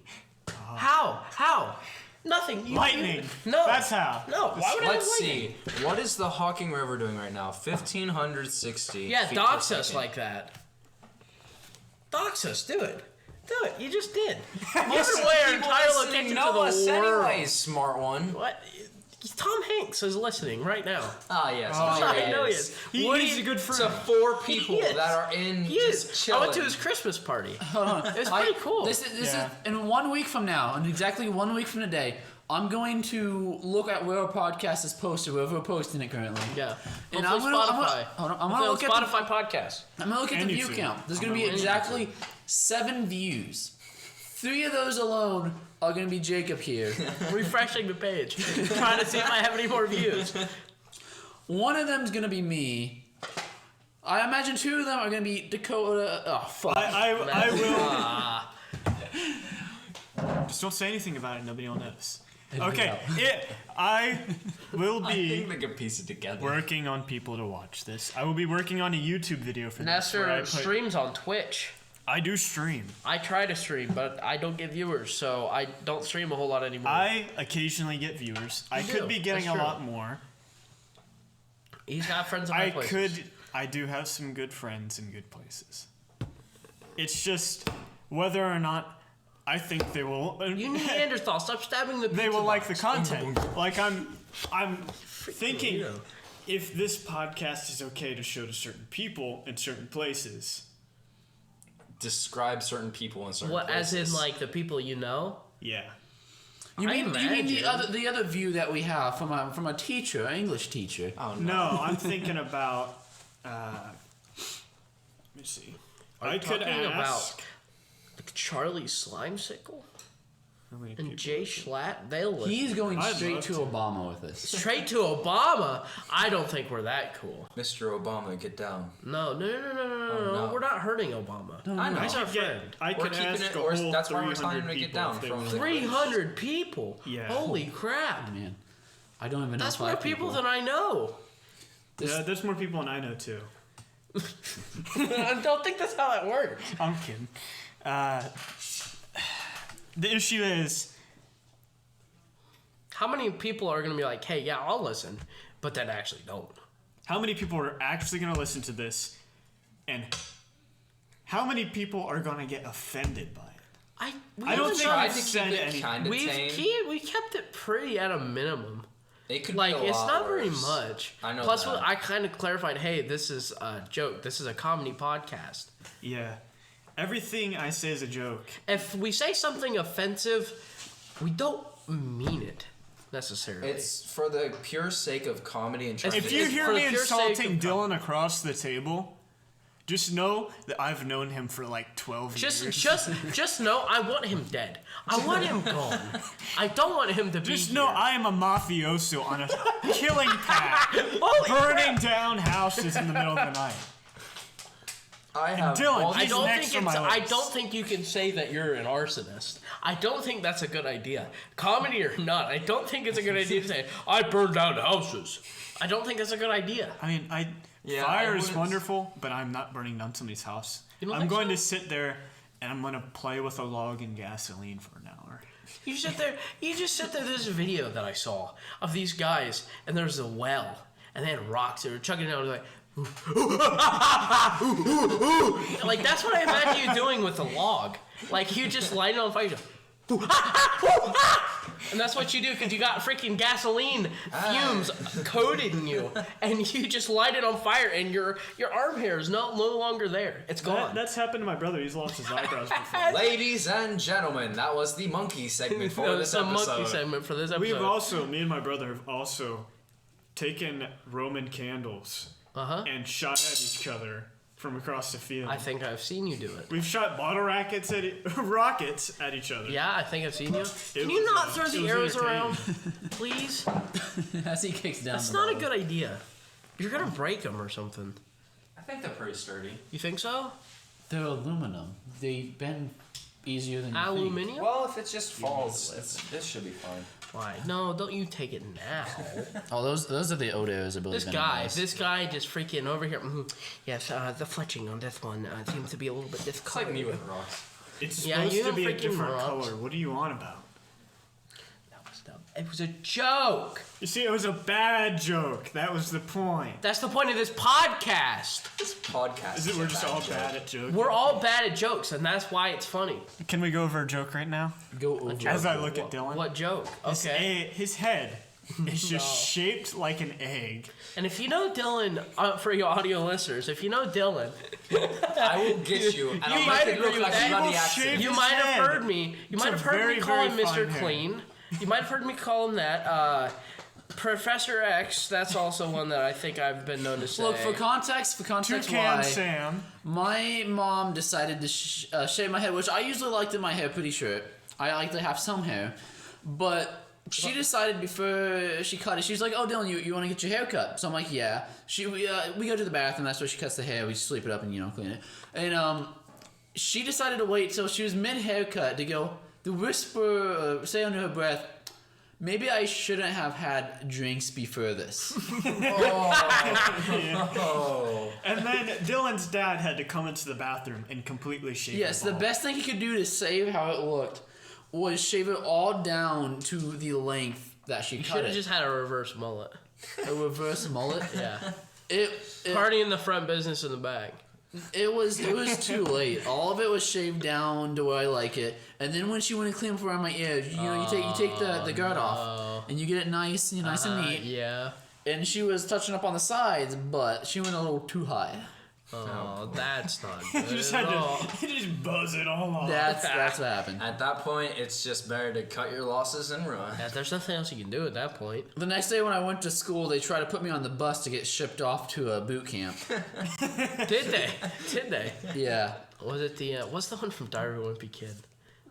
A: How? Nothing.
D: Lightning.
A: No.
D: That's how.
A: No. Why would I have
E: Let's
A: lightning?
E: see. What is the Hawking River doing right now? 1,560.
A: Yeah,
E: feet
A: dox
E: per
A: us
E: second.
A: like that. Dox us. Do it. Do it. You just did. Giving away our
E: People
A: entire
E: listening
A: location
E: know
A: to the
E: us
A: world.
E: anyways, smart one.
A: What? Tom Hanks is listening right now.
E: Ah, yes.
A: I know he is. What do
D: He's
A: you-
D: a good
E: So
D: friend.
E: 4 people
A: He is.
E: that are in
A: He
E: just
A: is.
E: chilling.
A: I went to his Christmas party.
B: Hold on.
A: It's pretty cool.
B: This is
D: Yeah.
B: in 1 week from now, in exactly 1 week from today, I'm going to look at where our podcast is posted, wherever we're posting it currently.
A: Yeah.
B: And
A: Hopefully Spotify.
B: I'm gonna
A: Hopefully
B: look at
A: Spotify podcast.
B: I'm gonna look at
D: And
B: the view
D: YouTube.
B: count. There's gonna be exactly 7 views. 3 of those alone are gonna be Jacob here.
A: Refreshing the page. Trying to see if I have any more views.
B: One of them's gonna be me. I imagine 2 of them are gonna be Dakota. Oh fuck.
D: I will. Just don't say anything about it. Nobody will notice. Okay. I will
E: I think
D: be
E: they can piece it together.
D: working on people to watch this. I will be working on a YouTube video for this. where I
A: Nestor
D: put-
A: streams on Twitch.
D: I do stream.
A: I try to stream, but I don't get viewers, so I don't stream a whole lot anymore.
D: I occasionally get viewers. I
A: You
D: could
A: do.
D: be getting
A: That's
D: a
A: true.
D: lot more.
A: He's got friends in my places.
D: I do have some good friends in good places. It's just whether or not I think they will.
A: You Neanderthal, stop stabbing the
D: They
A: pizza
D: will like the
A: box.
D: content. Like I'm thinking
A: weirdo.
D: if this podcast is okay to show to certain people in certain places.
E: Describe certain people in certain
A: What,
E: places.
A: as in, like, the people you know?
D: Yeah.
B: You
A: I
B: mean the
A: imagine.
B: other view that we have from a teacher, an English teacher?
E: Oh,
D: No, I'm thinking about. Let me see. I could
A: Talking
D: ask.
A: about like Charlie Slimesicle
D: How many
A: and
D: people?
A: Jay Schlatt. They'll listen.
B: He's going
D: I'd
B: straight
D: love
B: to
D: to.
B: Obama with this.
A: Straight to Obama. I don't think we're that cool.
E: Mr. Obama, get down.
A: No.
E: no.
A: We're not hurting Obama.
E: I know.
A: He's our
D: I
A: friend.
D: could
E: We're keeping
D: ask
E: it-
D: a
E: or
D: whole
E: that's why we're telling
D: 300
E: him to get
D: people
E: down
D: if they
E: from
D: want.
E: the-
A: 300 people.
D: Yeah.
A: Holy crap.
B: Man, I don't even know.
A: That's
B: 5
A: more people than I know.
D: Yeah, there's more people than I know too.
A: I don't think that's how that works.
D: I'm kidding. The issue is,
A: How many people are going to be like, hey, yeah, I'll listen, but then actually don't?
D: how many people are actually going to listen to this, and how many people are going to get offended by it? I don't think
E: Tried
D: I've
E: to keep
D: said
E: it
D: anything.
E: kind of tame.
A: We kept it pretty at a minimum.
E: It could
A: Like,
E: be a
A: it's
E: lot
A: not very
E: worse.
A: much.
E: I know
A: Plus,
E: that.
A: I kind of clarified, hey, this is a joke. This is a comedy podcast.
D: Yeah. Everything I say is a joke.
A: If we say something offensive, we don't mean it necessarily.
E: It's for the pure sake of comedy and trying
D: If
E: to
D: you
A: it's
D: hear
A: for the
D: me
A: pure sake
D: insulting
A: of-
D: Dylan across the table, just know that I've known him for like 12 years.
A: Just know, I want him dead. I want him gone. I don't want him to be
D: Just
A: here.
D: know I am a mafioso on a killing path,
A: Holy
D: burning down houses in the middle of the night.
E: I have
D: Dylan,
E: multiple-
A: I don't
D: next
A: think
D: on
A: it's.
D: my
A: I
D: list.
A: don't think you can say that you're an arsonist. I don't think that's a good idea. Comedy or not, I don't think it's a good idea to say I burned down houses. I don't think that's a good idea.
D: I mean,
E: Yeah,
D: fire
E: I
D: is
E: wouldn't-
D: wonderful, but I'm not burning down somebody's house.
A: You don't
D: I'm
A: think
D: going
A: so?
D: to sit there and I'm going to play with a log and gasoline for an hour.
A: You sit there. You just sit there. There's a video that I saw of these guys, and there's a well, and they had rocks. They were chugging it down. Like, like that's what I imagine you doing with a log. Like you just light it on fire. You go, and that's what you do because you got freaking gasoline fumes coated in you, and you just light it on fire, and your arm hair is no longer there. It's gone.
D: That's happened to my brother. He's lost his eyebrows before.
E: Ladies and gentlemen, that was the monkey segment for
A: That
E: this
A: was a monkey
E: episode.
A: segment for this episode.
D: We've also, me and my brother have also taken Roman candles and shot at each other from across the field.
A: I think I've seen you do it.
D: We've shot bottle rockets at each other.
A: Yeah, I think I've seen you. Can you not throw the arrows around, please?
B: As he kicks down.
A: That's not a good idea. You're gonna break them or something.
E: I think they're pretty sturdy.
A: You think so?
B: They're aluminum. They bend easier than you think.
A: Aluminium?
E: Well, if it just falls, this should be fine.
A: Why? No, don't you take it now.
B: Oh, those are the old arrows.
A: This guy just freaking over here. Yes, the fletching on this one seems to be a little bit
E: It's
A: discolored.
E: like me with rocks.
D: It's supposed to be a different
A: rocks.
D: color. What are you on about?
A: It was a joke.
D: You see, it was a bad joke. That was the point.
A: That's the point of this podcast.
E: This podcast
D: Is it we're just all bad at jokes?
A: We're all bad at jokes, and that's why it's funny.
D: Can we go over a joke right now?
B: Go over.
D: As I look at Dylan.
A: What joke? Okay.
D: His head is just shaped like an egg.
A: And if you know Dylan, for your audio listeners, if you know Dylan,
E: I will get you. And I'll
A: might
E: make it
A: agree
E: look
A: with
E: like
A: that.
E: you got the
D: People
E: accident.
D: shave
A: you
D: his
A: might have
D: head.
A: heard me. You
D: It's
A: might
D: a
A: have heard
D: very,
A: me call him
D: very
A: Mr.
D: fine hair.
A: Clean. You might have heard me call him that. Professor X, that's also one that I think I've been known to say.
B: Look, for context
D: Toucan
B: why,
D: Sam.
B: my mom decided to shave my head, which I usually liked in my hair pretty short. I like to have some hair. But she decided before she cut it, she was like, oh, Dylan, you want to get your hair cut? So I'm like, yeah. We go to the bathroom, that's where she cuts the hair. We sleep it up and, clean it. And she decided to wait till she was mid-haircut to go, to whisper, say under her breath, maybe I shouldn't have had drinks before this.
E: Oh.
D: And then Dylan's dad had to come into the bathroom and completely shave
B: Yes,
D: the
B: the
D: ball.
B: best thing he could do to save how it looked was shave it all down to the length that she
A: You
B: cut
A: should
B: it.
A: have just had a reverse mullet.
B: A reverse mullet.
A: Yeah.
B: It
A: Party in the front, business in the back.
B: it was too late. All of it was shaved down to where I like it, and then when she went to clean up around my ears, you take the guard off, and you get it nice and neat.
A: Yeah.
B: And she was touching up on the sides, but she went a little too high.
A: Oh, that's not good
D: You just
A: at
D: had
A: all.
D: to just buzz it all off.
B: That's what happened.
C: At that point, it's just better to cut your losses and run.
A: Yeah, there's nothing else you can do at that point.
B: The next day when I went to school, they tried to put me on the bus to get shipped off to a boot camp.
A: Did they? Did they?
B: Yeah.
A: Was it the, what's the one from Diary of a Wimpy Kid?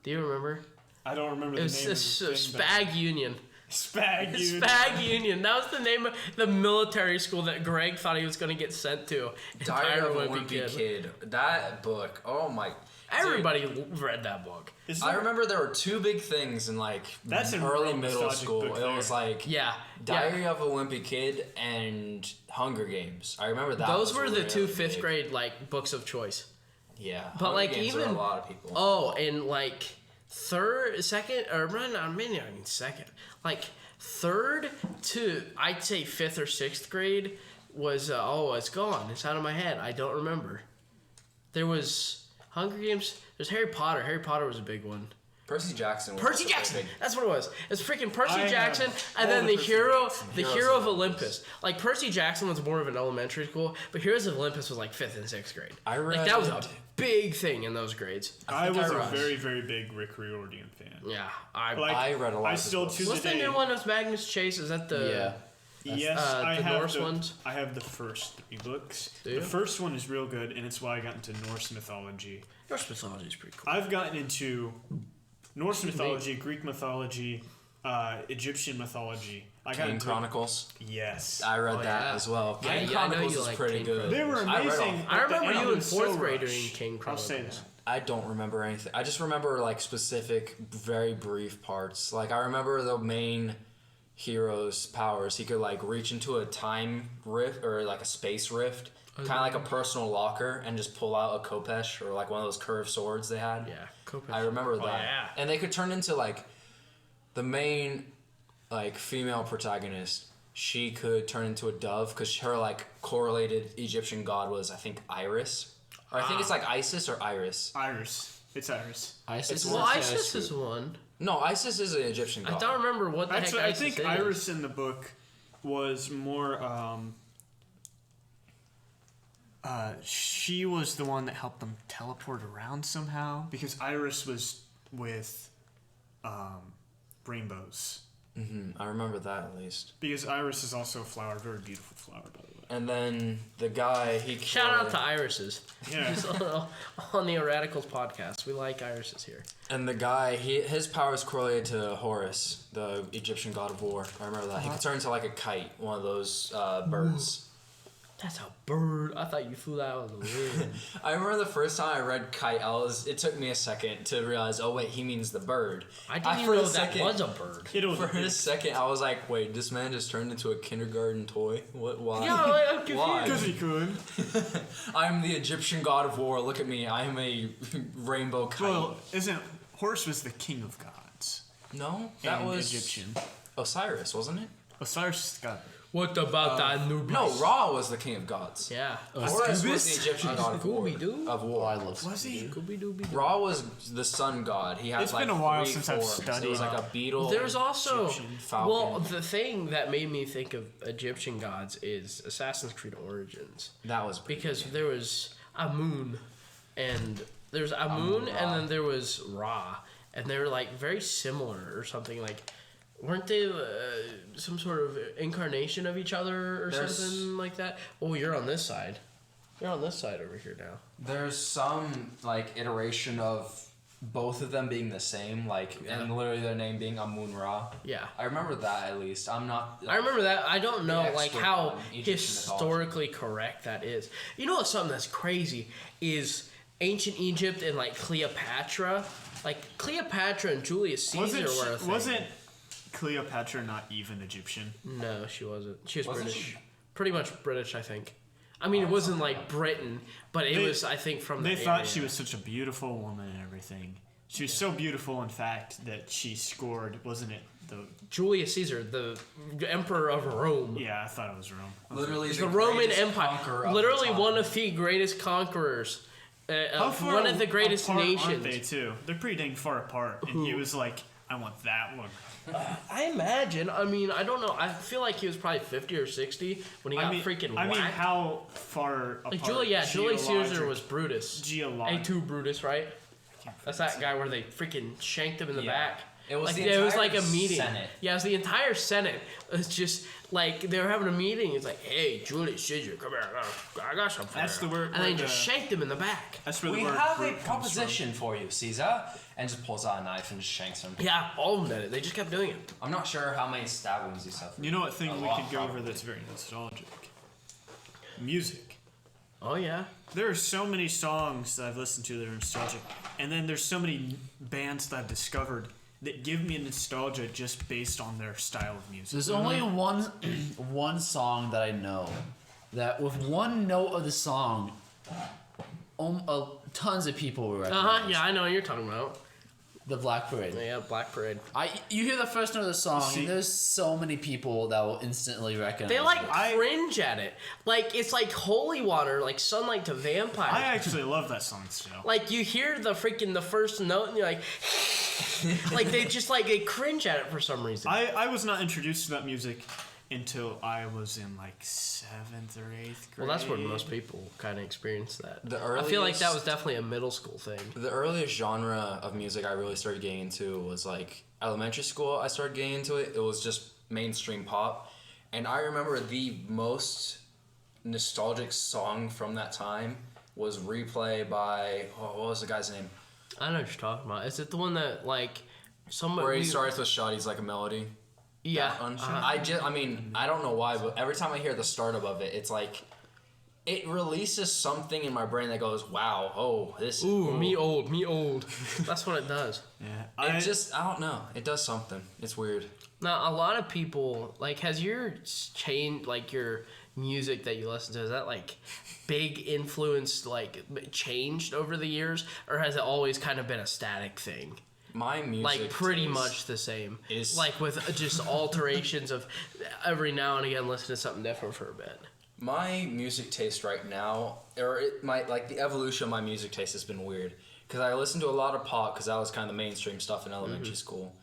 A: Do you remember?
D: I don't remember
A: It
D: the
A: was
D: name of the thing,
A: Spag Union.
D: Spag Union.
A: Spag Union. That was the name of the military school that Greg thought he was going to get sent to.
C: Diary of a Wimpy Kid. That book. Oh my.
A: Everybody read that book.
C: I remember there were two big things in
D: That's a
C: early
D: real
C: middle
D: nostalgic
C: school.
D: book
C: It
D: there.
C: was like
A: Yeah.
C: Diary of a Wimpy Kid and Hunger Games. I remember that.
A: Those
C: was
A: were the
C: really
A: two
C: big.
A: fifth grade books of choice.
C: Yeah,
A: But,
C: Hunger Games
A: even
C: are a lot of people.
A: Oh, and second, or maybe not even second. Third to I'd say fifth or sixth grade was it's gone. It's out of my head. I don't remember. There was Hunger Games. There's Harry Potter. Harry Potter was a big one.
C: Percy Jackson. Was
A: Percy
C: also
A: Jackson.
C: big.
A: That's what it was. It's freaking Percy
D: I have
A: Jackson, and
D: all
A: then
D: the
A: the
D: Percy
A: hero,
D: Jackson.
A: the
C: Heroes
A: hero
C: of
A: of Olympus. Percy Jackson was more of an elementary school, but Heroes of Olympus was fifth and sixth grade.
C: I read
A: that was a big thing in those grades.
D: I was a
A: read.
D: very, very big Rick Riordan fan.
A: Yeah,
C: I read a lot
D: I
C: of his
D: still
C: books.
D: to
A: What's
D: the
A: the
D: day.
A: new one? Of Magnus Chase? Is that the?
B: Yeah.
D: Yes, I
A: the
D: have
A: Norse ones?
D: I have the first 3 books.
A: Do you?
D: The first one is real good, and it's why I got into Norse mythology.
A: Norse mythology is pretty cool.
D: I've gotten into Norse mythology, Greek mythology, Egyptian mythology. I got
C: King
D: into
C: Chronicles.
D: Yes.
C: I read
A: Oh,
C: that
A: yeah.
C: as well.
A: Yeah,
C: King
A: yeah, I know
C: Chronicles
A: you
C: is
A: like
C: pretty
A: King
C: good.
D: They were
C: I read
D: amazing.
C: all-
A: I
D: but the
A: remember
D: end
A: you in
D: was
A: fourth
D: so
A: grade
D: rushed.
A: reading King
D: I'll say
A: Chronicles.
D: that.
C: I don't remember anything. I just remember specific, very brief parts. I remember the main hero's powers. He could reach into a time rift or a space rift, kind of like a personal locker, and just pull out a Kopesh or one of those curved swords they had.
A: Yeah, Kopesh.
C: I remember that.
A: yeah.
C: And they could turn into the main female protagonist. She could turn into a dove because her correlated Egyptian god was I think Iris, or I think it's Isis or Iris.
D: Iris. It's Iris.
B: Isis.
C: It's
B: is
A: Well,
B: not
A: Isis
B: Isis.
A: is one.
C: No, Isis is an Egyptian god.
A: I don't remember what the
D: Actually,
A: heck
D: I
A: Isis
D: think
A: is.
D: Iris in the book was more. She was the one that helped them teleport around somehow because Iris was with rainbows.
C: I remember that at least.
D: Because Iris is also a flower, very beautiful flower, by the way.
E: And then the guy, he...
A: Shout out to irises.
D: Yeah.
A: He's on the Irradicals podcast. We like irises here.
E: And the guy, his power is correlated to Horus, the Egyptian god of war. I remember that. He could turn into like a kite, one of those birds.
A: That's a bird. I thought you flew that out of the wind.
E: I remember the first time I read kite, it took me a second to realize, oh wait, he means the bird.
A: I didn't even know that was a bird.
E: For a second, I was like, wait, this man just turned into a kindergarten toy? What? Why?
A: Yeah, I'm confused.
E: Why?
D: Because he could.
E: I'm the Egyptian god of war. Look at me. I am a rainbow kite.
D: Well, Horus was the king of gods?
E: No, that was
D: Egyptian.
E: Osiris, wasn't it?
D: Osiris is god.
A: What about Anubis?
E: No, Ra was the king of gods.
A: Yeah.
E: Horus was the Egyptian god of war.
A: Scooby-Doo?
E: Of war.
B: I love
D: Was he?
A: Scooby-Doo.
E: Ra was the sun god. He had
D: It's
E: like
D: been a while
E: 3
D: since I've
E: forms.
D: studied.
E: It was like a beetle.
A: There's also,
D: Egyptian
E: falcon.
A: well, the thing that made me think of Egyptian gods is Assassin's Creed Origins.
E: That was pretty
A: Because
E: good.
A: there was Amun, and there's Amun,
E: Amun-Ra.
A: and then there was Ra, and they were like very similar or something. Like, weren't they some sort of incarnation of each other or
E: There's-
A: something like that? Oh, you're on this side. You're on this side over here now.
E: There's some like iteration of both of them being the same, like and literally their name being Amun Ra.
A: Yeah.
E: I remember that at least. I'm not.
A: I remember that. I don't know
E: The
A: like
E: expert
A: how
E: on Egyptian
A: historically correct that is. You know what's something that's crazy is ancient Egypt and like Cleopatra. Like Cleopatra and Julius Caesar were a thing.
D: Wasn't Cleopatra not even Egyptian?
A: No, she wasn't. She was
E: Wasn't
A: British.
E: she?
A: Pretty much British, I think. I mean, it wasn't like Britain, but it was, I think, from
D: They
A: the
D: thought
A: area.
D: she was such a beautiful woman and everything. She was so beautiful, in fact, that she scored, wasn't it?
A: Julius Caesar, the emperor of Rome.
D: Yeah, I thought it was Rome.
E: Literally
A: The Roman
E: greatest
A: Empire.
E: conqueror of
A: Literally
E: the time.
A: one of the greatest conquerors.
D: How far
A: One of the greatest
D: apart
A: nations.
D: aren't they, too? They're pretty dang far apart. And he was like, I want that one.
A: I imagine. I mean, I don't know. I feel like he was probably 50 or 60 when he got freaking
D: I
A: whacked.
D: mean, how far apart?
A: Like Julius Caesar was Brutus.
D: Geologic.
A: A2 Brutus, right? That's that guy where they freaking shanked him in the
E: Yeah.
A: back.
E: It was
A: like
E: the
A: it was like
E: entire
A: a meeting.
E: Senate.
A: Yeah, it was the entire Senate. It's just like they were having a meeting. It's like, hey, Julius Caesar, come here. I got something.
D: That's
A: for you."
D: the word-
A: And then
D: word,
A: just shanked him in the back.
D: That's where the
E: We
D: word
E: have a
D: brute comes from.
E: proposition for you, Caesar, and just pulls out a knife and just shanks him.
A: Yeah, all of them did it. They just kept doing it.
E: I'm not sure how many stab wounds he suffered.
D: You know what thing
E: A
D: we
E: lot,
D: could go over
E: probably.
D: that's very nostalgic? Music.
A: Oh yeah.
D: There are so many songs that I've listened to that are nostalgic, and then there's so many bands that I've discovered that give me nostalgia just based on their style of music.
B: There's only one song that I know that with one note of the song, tons of people will recognize.
A: Yeah, I know what you're talking about.
B: The Black Parade.
A: Yeah, Black Parade.
B: You hear the first note of the song,
D: See-
B: and there's so many people that will instantly recognize
A: They like
B: it.
A: cringe at it. Like it's like holy water, like sunlight to vampire.
D: I actually love that song still.
A: Like you hear the first note and you're like, like they cringe at it for some reason.
D: I was not introduced to that music until I was in like 7th or 8th grade.
A: Well, that's where most people kind of experience that.
E: The
A: I feel like that
E: earliest-
A: was definitely a middle school thing.
E: The earliest genre of music I really started getting into was like elementary school. I started getting into it. It was just mainstream pop. And I remember the most nostalgic song from that time was Replay by, what was the guy's name?
A: I know what you're talking about. Is it the one that like somebody?
E: Where he starts with Shoddy's like a melody.
A: Yeah.
E: I don't know why, but every time I hear the startup of it, it's like it releases something in my brain that goes, "Wow, oh, this."
A: Ooh, me old. That's what it does.
D: Yeah,
E: I don't know. It does something. It's weird.
A: Now, a lot of people like has your change like your music that you listen to, is that like big influence like changed over the years, or has it always kind of been a static thing?
E: My music
A: Like pretty
E: taste
A: much the same.
E: is-
A: Like with just alterations of every now and again listen to something different for a bit.
E: My music taste right now, the evolution of my music taste has been weird. Because I listened to a lot of pop because that was kind of the mainstream stuff in elementary school.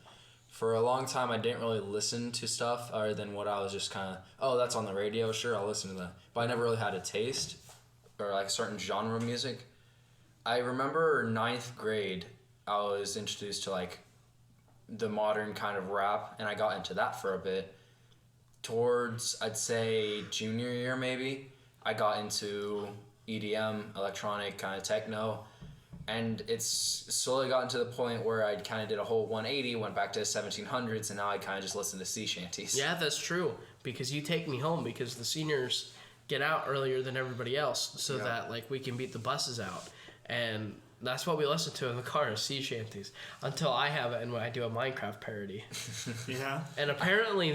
E: For a long time, I didn't really listen to stuff other than what I was just kind of, oh, that's on the radio, sure, I'll listen to that. But I never really had a taste or like a certain genre of music. I remember 9th grade, I was introduced to like the modern kind of rap, and I got into that for a bit.
C: towards, I'd say, junior year maybe, I got into EDM, electronic, kind of techno. And it's slowly gotten to the point where I kind of did a whole 180, went back to the 1700s, and now I kind of just listen to sea shanties.
A: Yeah, that's true. Because you take me home because the seniors get out earlier than everybody else so that, like, we can beat the buses out. And that's what we listen to in the car is sea shanties. Until I have it and when I do a Minecraft parody.
D: Yeah.
A: And apparently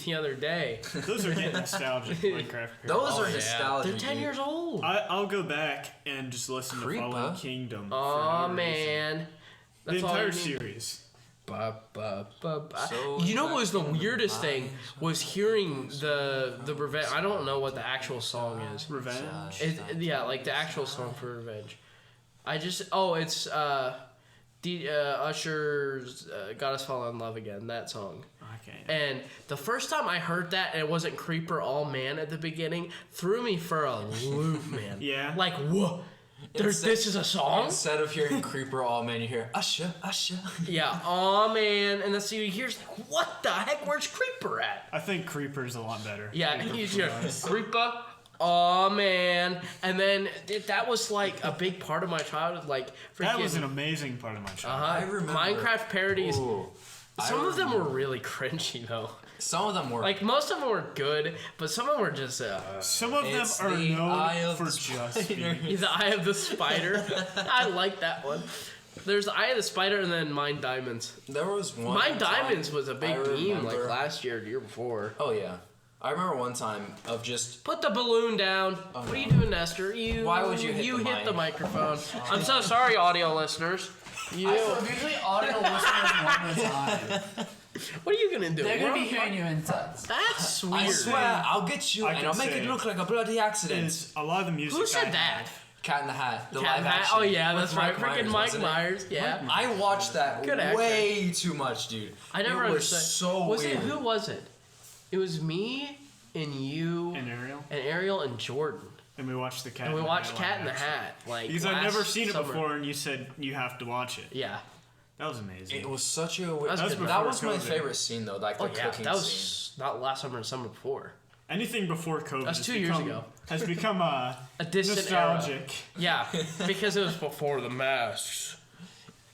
A: the other day...
D: Those are getting nostalgic, Minecraft parodies.
C: Those are nostalgic.
A: They're 10 years old.
D: I'll go back and just listen to Fallen Kingdom.
A: Oh, man.
D: The entire series.
A: You know what was the weirdest thing was hearing the Revenge. I don't know what the actual song is.
D: Revenge?
A: Like the actual song for Revenge. It's Usher's Got Us Fall in Love Again, that song.
D: Okay.
A: And the first time I heard that and it wasn't Creeper All Man at the beginning, threw me for a loop, man.
D: Yeah.
A: Like, whoa. This is a song?
E: Instead of hearing Creeper All Man, you hear Usher, Usher.
A: Yeah, aw man. And then so you hear, like, what the heck? Where's Creeper at?
D: I think Creeper's a lot better.
A: Yeah, and you hear Creeper, aw man. And then that was like a big part of my childhood. Like, freaking,
D: that was an amazing part of my childhood.
E: I remember
A: Minecraft parodies.
E: Ooh,
A: Some of them were really cringy though.
E: Some of them were.
A: Like, most of them were good, but some of them were just...
D: Some of them
E: It's
D: are
E: the eye
D: known
E: of
D: for
E: the
D: just
E: spider.
D: being...
A: The Eye of the Spider. I like that one. There's the Eye of the Spider and then Mine Diamonds.
E: There was one.
A: Mine Diamonds was a big
E: I
A: meme like
E: remember-
A: last year, the year before.
E: Oh yeah, I remember one time of just.
A: Put the balloon down. What are you doing, Nestor?
E: Why would you hit
A: You
E: the
A: hit
E: mic?
A: the microphone. I'm so sorry, audio listeners.
B: Usually audio listeners want the time.
A: What are you gonna do?
B: They're gonna be hearing you in touch.
A: That's weird.
E: I swear, I'll get you,
D: I
E: and
D: can
E: I'll make
D: say
E: it look like a bloody accident.
D: It's a lot of the music.
A: Who said that?
E: Cat in the Hat. The
A: Cat in
E: live
A: the Hat?
E: action.
A: Oh yeah,
E: with
A: that's right. Freaking Mike
E: wasn't it?
A: Myers. Yeah.
C: I watched that
A: Good actor.
C: way too much, dude.
A: I never
C: it was
A: understood.
C: so
A: was
C: weird.
A: it? Who was it? It was me and you
D: And Ariel.
A: and Ariel and Jordan.
D: And we watched the Cat.
A: And we
D: in the
A: watched
D: Hat
A: Cat in the
D: live action.
A: Hat. Like,
D: Because I've
A: last
D: never seen it
A: summer.
D: before, and you said you have to watch it.
A: Yeah.
D: That was amazing.
E: It was such a.
A: was
D: That was
A: good.
D: before
C: That was my
D: COVID.
C: favorite scene though, like the
A: Oh yeah,
C: cooking
A: that
C: scene.
A: was not last summer and summer before.
D: Anything before COVID
A: That's
D: has
A: 2 years
D: become-
A: ago.
D: has become
A: A distant
D: nostalgic.
A: Yeah, because it was before the masks.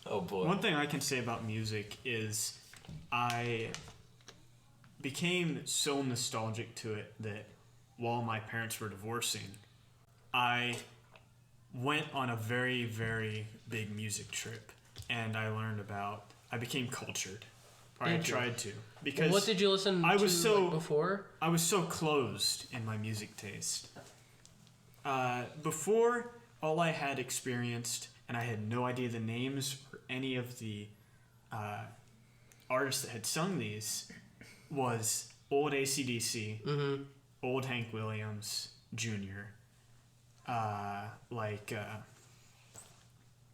E: Oh boy.
D: One thing I can say about music is I became so nostalgic to it that while my parents were divorcing, I went on a very, very big music trip, and I became cultured. Or I
A: Did you?
D: tried to. Because
A: What did you listen
D: I
A: to
D: was so-
A: like, before?
D: I was so closed in my music taste. Before, all I had experienced, and I had no idea the names or any of the artists that had sung these, was old AC/DC, old Hank Williams Jr.,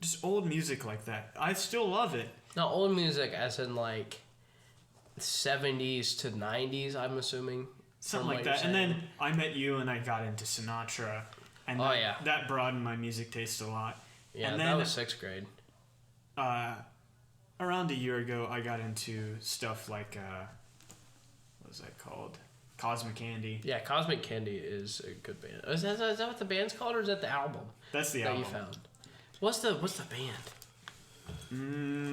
D: just old music like that. I still love it.
A: Now, old music as in like 70s to 90s, I'm assuming.
D: Something
A: from
D: like
A: what
D: that.
A: you're
D: And
A: saying.
D: then I met you and I got into Sinatra. And
A: Oh,
D: that,
A: yeah.
D: that broadened my music taste a lot.
A: Yeah,
D: and
A: that
D: then,
A: was 6th grade.
D: around a year ago, I got into stuff like, what was that called? Cosmic Candy.
A: Yeah, Cosmic Candy is a good band. Is that what the band's called, or is that the album
D: That's the
A: that
D: album.
A: you found? What's the band?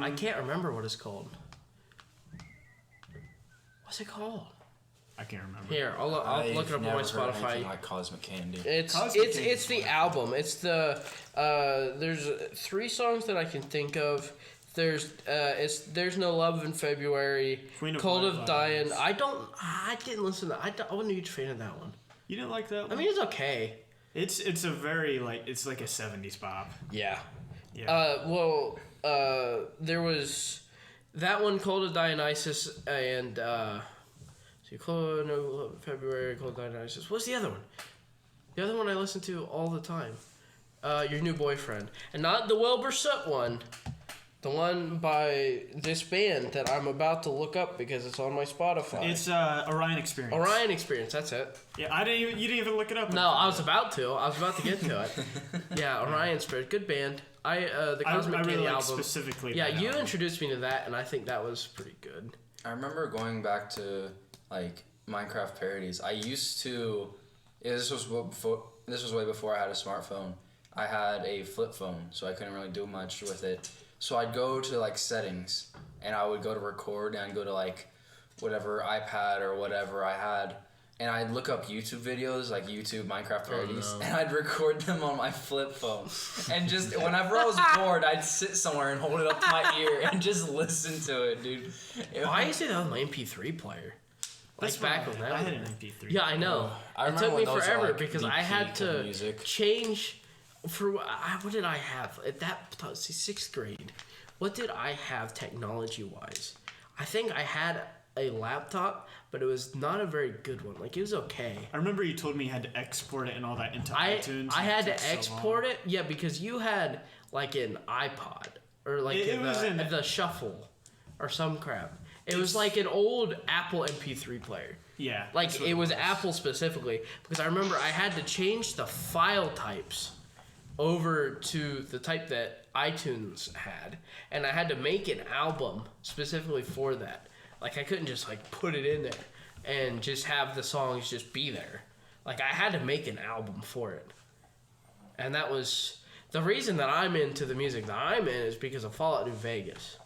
A: I can't remember what it's called. What's it called?
D: I can't remember.
A: Here, I'll look it up on my
E: I've never heard
A: Spotify.
E: anything like Cosmic Candy.
A: It's
D: Cosmic
A: it's
D: Candy's
A: the
D: one.
A: album. It's the there's 3 songs that I can think of. There's No Love in February.
D: Queen of
A: Cold
D: White
A: of Dying.
D: Lions.
A: I didn't listen to that. I wasn't a huge fan of that one.
D: You didn't like that one?
A: I mean, it's okay.
D: It's a very, it's like a 70s pop.
A: Yeah.
D: Yeah.
A: There was that one, Cold of Dionysus, and Cold no February, Cold of Dionysus. What's the other one? The other one I listen to all the time. Your New Boyfriend, and not the Wilbur Soot one. The one by this band that I'm about to look up because it's on my Spotify.
D: It's Orion Experience.
A: Orion Experience. That's it.
D: Yeah, you didn't even look it up.
A: No, I was about to. I was about to get to it. Yeah, Orion Experience. Good band. The Cosmic
D: I really
A: Candy
D: like
A: album.
D: specifically
A: Yeah,
D: that
A: you
D: album.
A: introduced me to that, and I think that was pretty good.
C: I remember going back to like Minecraft parodies. I used to. This was way before I had a smartphone. I had a flip phone, so I couldn't really do much with it. So I'd go to like settings, and I would go to record, and I'd go to like whatever iPad or whatever I had, and I'd look up YouTube videos, like YouTube Minecraft parodies, and I'd record them on my flip phone. And just whenever I was bored, I'd sit somewhere and hold it up to my ear and just listen to it, dude.
A: I used to have my MP3 player. Like back when
D: I had an MP3.
A: Yeah, I know. It took me forever because I had to
E: music.
A: change. What did I have at that? See, 6th grade. What did I have technology-wise? I think I had a laptop, but it was not a very good one. Like, it was okay.
D: I remember you told me you had to export it and all that into iTunes.
A: I had to export it, yeah, because you had like an iPod or like the Shuffle or some crap. It was like an old Apple MP3 player.
D: Yeah.
A: Like, it was Apple specifically, because I remember I had to change the file types over to the type that iTunes had, and I had to make an album specifically for that. Like, I couldn't just like put it in there and just have the songs just be there. Like, I had to make an album for it. And that was the reason that I'm into the music that I'm in, is because of Fallout New Vegas.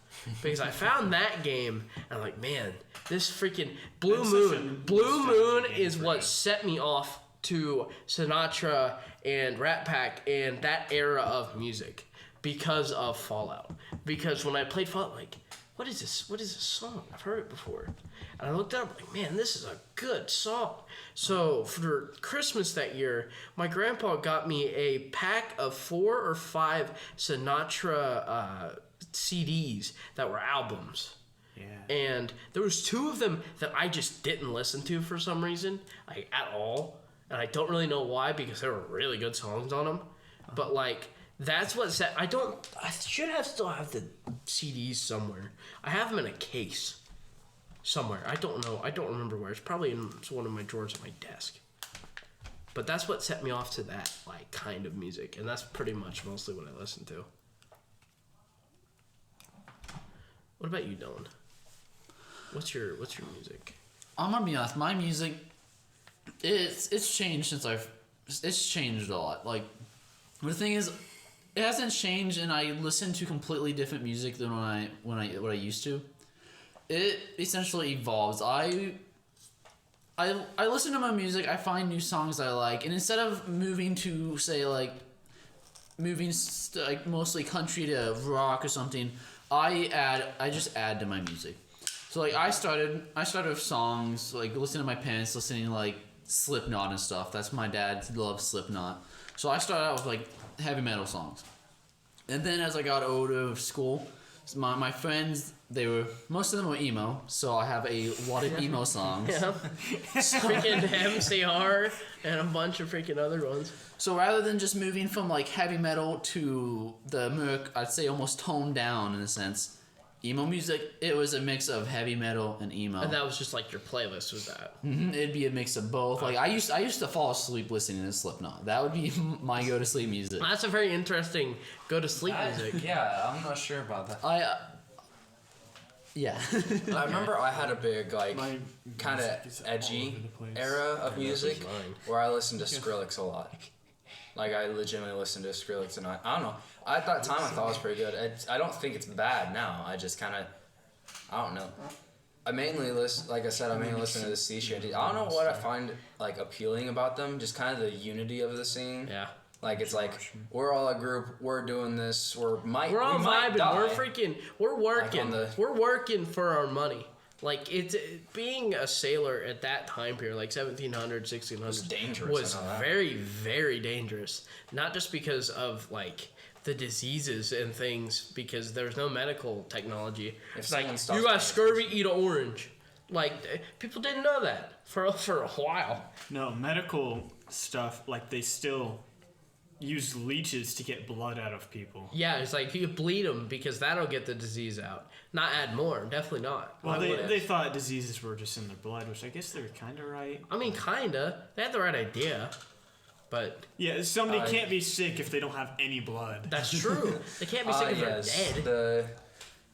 A: Because I found that game and I'm like, man, this freaking Blue Moon is what set me off to Sinatra and Rat Pack and that era of music because of Fallout. Because when I played Fallout, like, what is this? What is this song? I've heard it before. And I looked up, like, man, this is a good song. So for Christmas that year, my grandpa got me a pack of 4 or 5 Sinatra CDs that were albums. Yeah. And there was 2 of them that I just didn't listen to for some reason, like, at all. And I don't really know why, because there were really good songs on them. But, like, that's what set... I should still have the CDs somewhere. I have them in a case somewhere. I don't know. I don't remember where. It's probably in one of my drawers at my desk. But that's what set me off to that, like, kind of music. And that's pretty much mostly what I listen to. What about you, Dylan? What's your music?
B: I'm gonna be honest. My music, it's changed it's changed a lot. Like, the thing is, it hasn't changed, and I listen to completely different music than what I used to. It essentially evolves. I listen to my music. I find new songs I like, and instead of moving to say like mostly country to rock or something, I just add to my music. So like I started with songs, like listening to my parents, listening to like Slipknot and stuff. That's my dad loves Slipknot. So I started out with like heavy metal songs. And then as I got older of school, my friends, most of them were emo, so I have a lot of emo songs.
A: Yeah. Freaking MCR and a bunch of freaking other ones.
B: So rather than just moving from like heavy metal to the more, I'd say almost toned down in a sense, emo music, it was a mix of heavy metal and emo.
A: And that was just like your playlist was that?
B: Mm-hmm. It'd be a mix of both. Like I used to fall asleep listening to Slipknot. That would be my go to sleep music.
A: That's a very interesting go to sleep music.
E: Yeah, I'm not sure about that.
B: Yeah.
C: I remember I had a big, like, kind of edgy era of music where I listened to Skrillex a lot. Like, I legitimately listened to Skrillex, and I don't know. At that time, I thought it was pretty good. I don't think it's bad now. I just kind of, I don't know. I mainly listen to the sea shanties. I don't know what I find, like, appealing about them. Just kind of the unity of the scene.
A: Yeah.
C: Like, it's like, we're all a group, we're doing this, we're all
A: vibing, we're working,
C: like
A: we're working for our money. Like, it's being a sailor at that time period, like 1700, 1600,
C: was dangerous.
A: Was very, very dangerous. Not just because of, like, the diseases and things, because there's no medical technology. It's like, you got scurvy, eat an orange. Like, people didn't know that for a while.
D: No, medical stuff, like, they still use leeches to get blood out of people.
A: Yeah, it's like you bleed them because that'll get the disease out. Not add more, definitely not.
D: Well, they thought diseases were just in their blood, which I guess they were kind of right.
A: I mean, kinda. They had the right idea, but
D: yeah, somebody can't be sick if they don't have any blood.
A: That's true. They can't be sick if they're dead.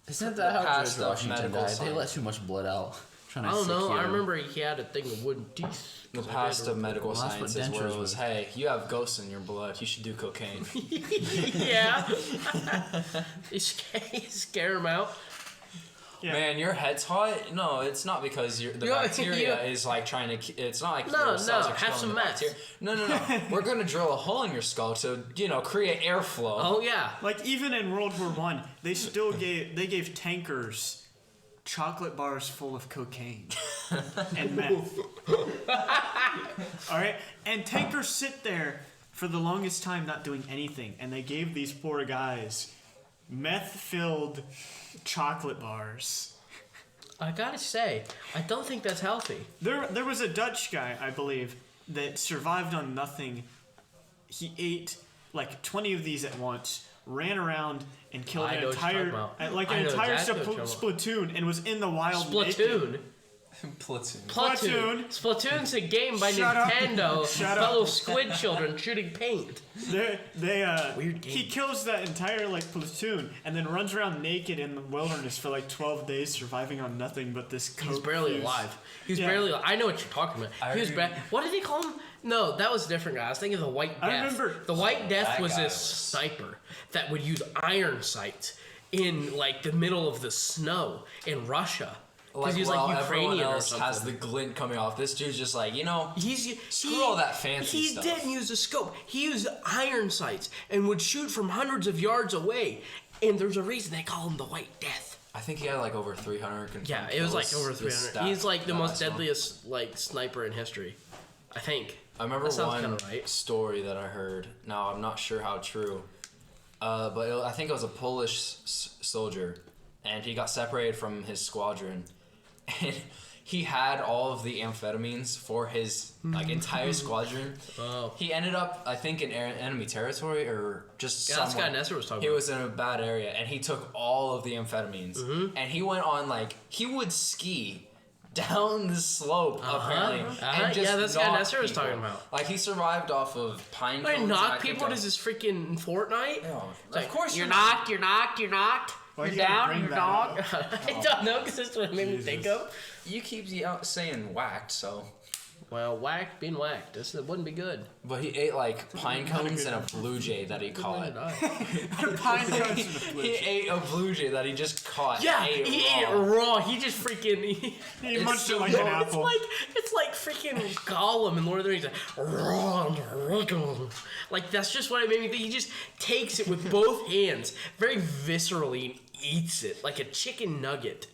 B: Isn't that how George Washington died? They let too much blood out. Trying to
A: I don't know.
B: secure
A: I
B: him.
A: remember he had a thing of wooden teeth.
E: The past of medical
B: Well, that's what
E: sciences where it
B: dentures
E: was,
B: were.
E: hey, you have ghosts in your blood. You should do cocaine.
A: Yeah. You scare him out.
D: Yeah.
E: Man, your head's hot. No, it's not because the bacteria is like trying to. It's not like
A: No,
E: your cells
A: no,
E: are
A: have
E: killing
A: some
E: the
A: meth.
E: bacteria. No. We're gonna drill a hole in your skull to create airflow.
A: Oh yeah.
D: Like even in World War One, they still gave tankers chocolate bars full of cocaine and meth. All right, and tankers sit there for the longest time not doing anything, and they gave these poor guys meth-filled chocolate bars.
A: I gotta say, I don't think that's healthy.
D: There was a Dutch guy, I believe, that survived on nothing. He ate like 20 of these at once, ran around and killed
A: I
D: an
A: know what you're
D: entire
A: talking about.
D: like
A: I
D: an
A: know
D: entire
A: exactly what you're talking
D: Splatoon and was in the wild
A: Splatoon.
D: naked.
E: Platoon.
A: Platoon. Splatoon's a game by
D: Shut up.
A: Nintendo
D: Shut
A: about
D: up.
A: little squid children shooting paint.
D: Weird
A: game.
D: He kills that entire like platoon and then runs around naked in the wilderness for like 12 days, surviving on nothing but this coke.
A: He's barely
D: fuse.
A: alive. He's
D: Yeah.
A: barely. I know what you're talking about. He was what did they call him? No, that was a different guy. I was thinking of the White Death.
D: I remember-
A: The White Death
E: That
A: was
E: guy
A: this
E: was-
A: sniper that would use iron sights in like the middle of the snow in Russia.
E: Like,
A: he was
E: while
A: like
E: everyone
A: Ukrainian or
E: else
A: something.
E: has the glint coming off, this dude's just like,
A: Screw
E: all that fancy stuff.
A: He didn't use a scope. He used iron sights and would shoot from hundreds of yards away. And there's a reason they call him the White Death.
E: I think he had like over 300 confirmed
A: Yeah, it was like
E: kills.
A: over
E: This
A: 300.
E: stat
A: He's like the
E: that I
A: most
E: saw.
A: deadliest like sniper in history, I think.
E: I remember
A: That sounds
E: one
A: kinda right.
E: story that I heard. Now I'm not sure how true, but I think it was a Polish soldier, and he got separated from his squadron, and he had all of the amphetamines for his like entire squadron.
A: Oh.
E: He ended up, I think, in enemy territory or just
A: Yeah, that's the
E: somewhere.
A: guy Nestor was talking
E: He
A: about.
E: was in a bad area, and he took all of the amphetamines, and he went on like he would ski down the slope apparently, and just
A: Yeah, that's the guy
E: knock
A: Nestor was
E: people.
A: talking about.
E: Like he survived off of pine cones.
A: Like
E: and
A: knock
E: I think
A: people? Does this freaking Fortnite?
E: No,
A: It's like,
E: of course
A: you're
E: you-
A: knocked, you're knocked, you're knocked.
D: Why
A: You're
D: you gotta
A: down,
D: bring
A: you're
D: that
A: dog.
D: up?
A: I don't know because that's what it made me think of.
E: You keep saying whacked, so.
A: Well, whacked, being whacked. This wouldn't be good.
E: But he ate like pine cones and a blue jay that he caught.
D: Pine cones in the
E: He
D: flesh.
E: ate a blue jay that he just caught.
A: Yeah,
E: ate
A: he ate it
E: raw.
A: raw. He just freaking.
D: He
E: It's
D: munched it
E: so
D: like
E: good.
D: an apple.
A: It's like freaking Gollum in Lord of the Rings. Like that's just what it made me think. He just takes it with both hands, very viscerally, and eats it like a chicken nugget.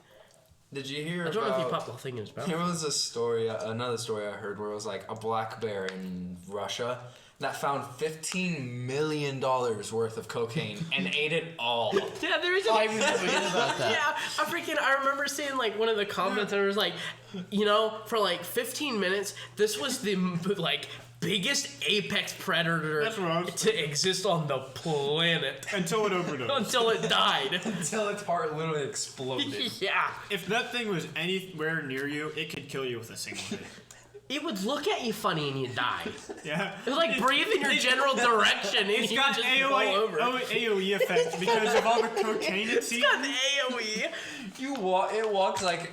E: Did you hear
A: I don't know if he
E: about...
A: popped the whole thing in his mouth.
E: There was a story, another story I heard where it was like a black bear in Russia that found $15 million worth of cocaine and ate it all.
A: Yeah, there is.
B: I remember hearing about that.
A: Yeah, I remember seeing like one of the comments and it was like, for like 15 minutes, this was the like biggest apex predator
D: That's what I was-
A: to exist on the planet
D: Until it overdosed.
A: until it died.
E: Until its heart literally exploded.
A: Yeah,
D: If that thing was anywhere near you, it could kill you with a single hit.
A: it would look at you funny and you die.
D: Yeah.
A: It would like breathe in your general direction and
D: It's
A: you
D: got
A: would just fall over.
D: AOE effect because of all the cocaine it's
A: It's got
D: eaten.
A: an AOE.
E: It walks like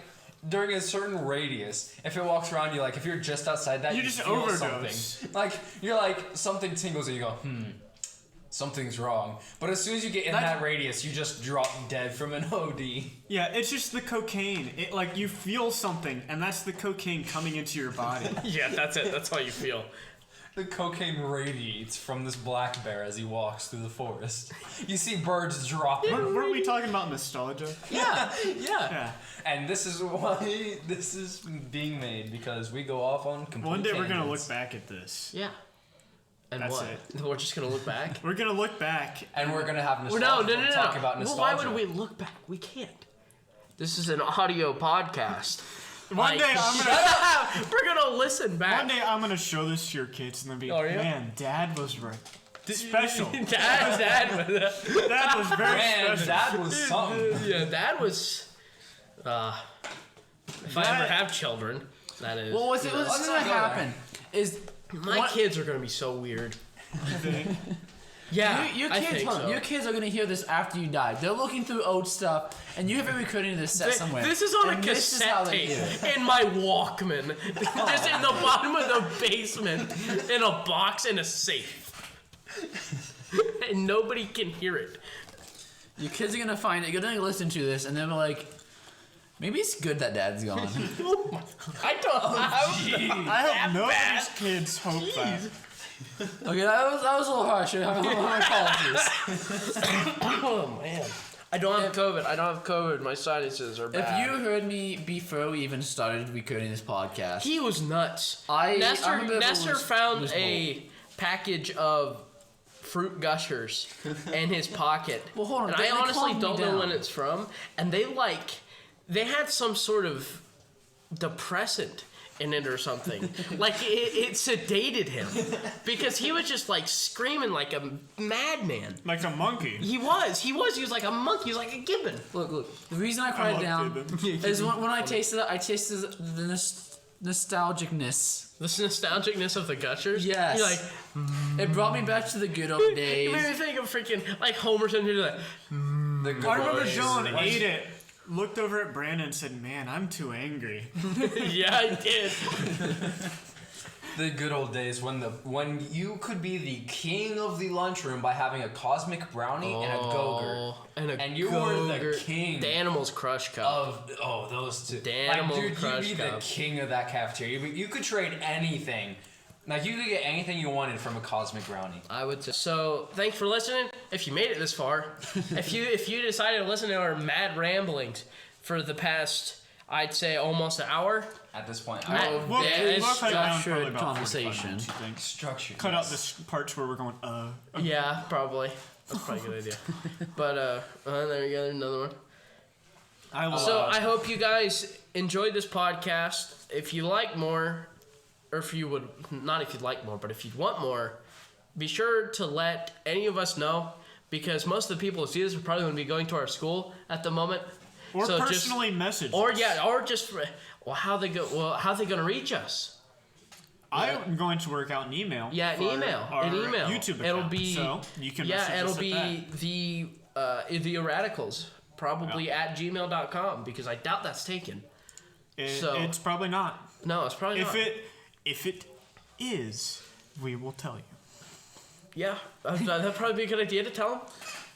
E: during a certain radius. If it walks around you, like if you're just outside that,
D: You
E: you
D: just
E: feel
D: overdose.
E: something. Like you're like something tingles and you go, something's wrong. But as soon as you get in that radius, you just drop dead from an OD.
D: Yeah, it's just the cocaine. It like you feel something, and that's the cocaine coming into your body.
A: Yeah, that's it. That's how you feel.
E: The cocaine radiates from this black bear as he walks through the forest. You see birds dropping.
D: Weren't we talking about nostalgia?
E: Yeah.
D: Yeah.
E: And this is why this is being made, because we go off on complete
D: One day we're gonna
E: tangents.
D: look back at this.
A: Yeah. And
D: That's
A: what? We're just gonna look back.
D: We're gonna look back.
E: And we're gonna have
A: Well,
E: nostalgia.
A: no.
E: Talk about
A: Well,
E: nostalgia.
A: why would we look back? We can't. This is an audio podcast.
D: One day I'm gonna.
A: Shut up! We're gonna listen back.
D: One day I'm gonna show this to your kids, and they'll be,
A: Are you?
D: man, Dad was right. Special.
A: Dad was
D: Dad was very
E: Man,
D: special.
E: that was something.
A: yeah, Dad was. If I ever have children, that is.
B: Well, what's
E: Let's
B: gonna
E: not go
B: happen is
A: my kids are gonna be so weird. Yeah,
B: Your
A: I
B: kids,
A: think so.
B: your kids are gonna hear this after you die. They're looking through old stuff, and you have it recorded in this set somewhere.
A: This is on
B: And
A: a
B: this is how
A: cassette
B: they
A: tape
B: hear it.
A: in my Walkman, just in the bottom of the basement, in a box in a safe, and nobody can hear it.
B: Your kids are gonna find it. You're gonna listen to this, and they're like, maybe it's good that Dad's gone.
A: I don't.
D: I hope nobody's kids hope that.
B: Okay, that was a little harsh. My apologies.
A: Oh man, I don't have COVID. My sinuses are
B: If
A: bad.
B: you heard me before we even started recording this podcast,
A: He was nuts.
B: I remember it
A: Nestor
B: was-
A: found
B: was
A: a package of fruit gushers in his pocket.
B: Well, hold on,
A: and
B: they
A: I honestly
B: calmed me
A: don't know
B: down.
A: when it's from. And they had some sort of depressant in it or something. Like it sedated him because he was just like screaming like a madman.
D: Like a monkey.
A: He was like a monkey. He was like a gibbon.
B: Look. The reason I cried
D: love
B: down
D: Gibbon.
B: is when I tasted it. I tasted the nostalgicness.
A: The nostalgicness of the gushers.
B: Yes.
A: You're like,
B: It brought me back to the good old
A: it
B: days.
A: made me think of freaking like Homer Simpson. Like,
E: The good
D: I remember
E: old days.
D: Dylan ate it, looked over at Brandon and said, "Man, I'm too angry."
A: yeah, I did.
E: The good old days when you could be the king of the lunchroom by having a cosmic brownie and a Go-Gurt.
A: And
E: you were the
A: Go-Gurt.
E: king
A: The Animal's Crush Cup.
E: of those two.
A: The Animal
E: dude,
A: Crush
E: you'd be the
A: Cup.
E: king of that cafeteria. You could trade anything. Like you could get anything you wanted from a cosmic brownie.
A: I would say. So, thanks for listening. If you made it this far, if you decided to listen to our mad ramblings for the past, I'd say almost an hour.
E: At this point,
D: Well,
A: Yeah,
D: we
A: it's
D: look like around
B: structured
D: probably about 45
B: conversation.
D: minutes, you think?
E: structure.
D: Cut out the parts where we're going,
A: Yeah, probably. That's probably a good idea. But there you go, another one.
D: I will.
A: So I hope you guys enjoyed this podcast. If you like more, or if you would, not if you'd like more, but if you'd want more, be sure to let any of us know, because most of the people who see this are probably going to be going to our school at the moment.
D: or
A: So
D: personally message
A: Or
D: us.
A: yeah, or just how they going to reach us?
D: I'm going to work out an email.
A: Yeah, an
D: for
A: email.
D: our
A: An email.
D: YouTube account.
A: It'll be
D: so you can
A: yeah,
D: message
A: it'll
D: us at
A: be
D: that.
A: the Irradicals, probably at gmail.com, because I doubt that's taken.
D: It's probably not.
A: No, it's probably not.
D: If it is, we will tell you.
A: Yeah, that'd probably be a good idea to tell them.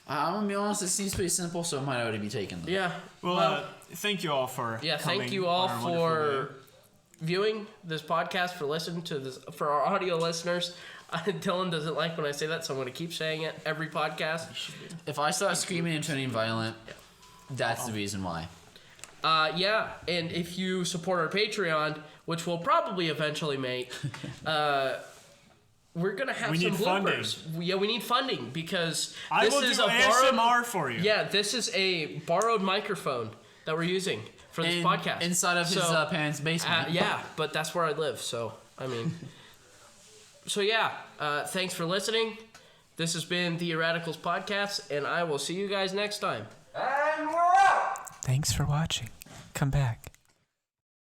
B: I'm gonna be honest. It seems pretty simple, so it might already be taken.
A: Yeah.
D: Well, thank you all for
A: yeah.
D: coming
A: Thank you all
D: on our wonderful
A: for
D: day.
A: viewing this podcast, for listening to this, for our audio listeners. Dylan doesn't like when I say that, so I'm going to keep saying it every podcast.
B: If I start screaming and turning violent, that's the reason why.
A: Yeah, and if you support our Patreon, which we'll probably eventually make, we're gonna have
D: We
A: some
D: need
A: bloopers. Yeah, we need funding because
D: I
A: this
D: will
A: is
D: do
A: a borrowed.
D: ASMR for you.
A: Yeah, this is a borrowed microphone that we're using for this podcast
B: Inside of his
A: So,
B: parents' basement.
A: yeah, but that's where I live, so I mean, so yeah. Thanks for listening. This has been the Irradicals Podcast, and I will see you guys next time.
E: And we're out.
F: Thanks for watching. Come back.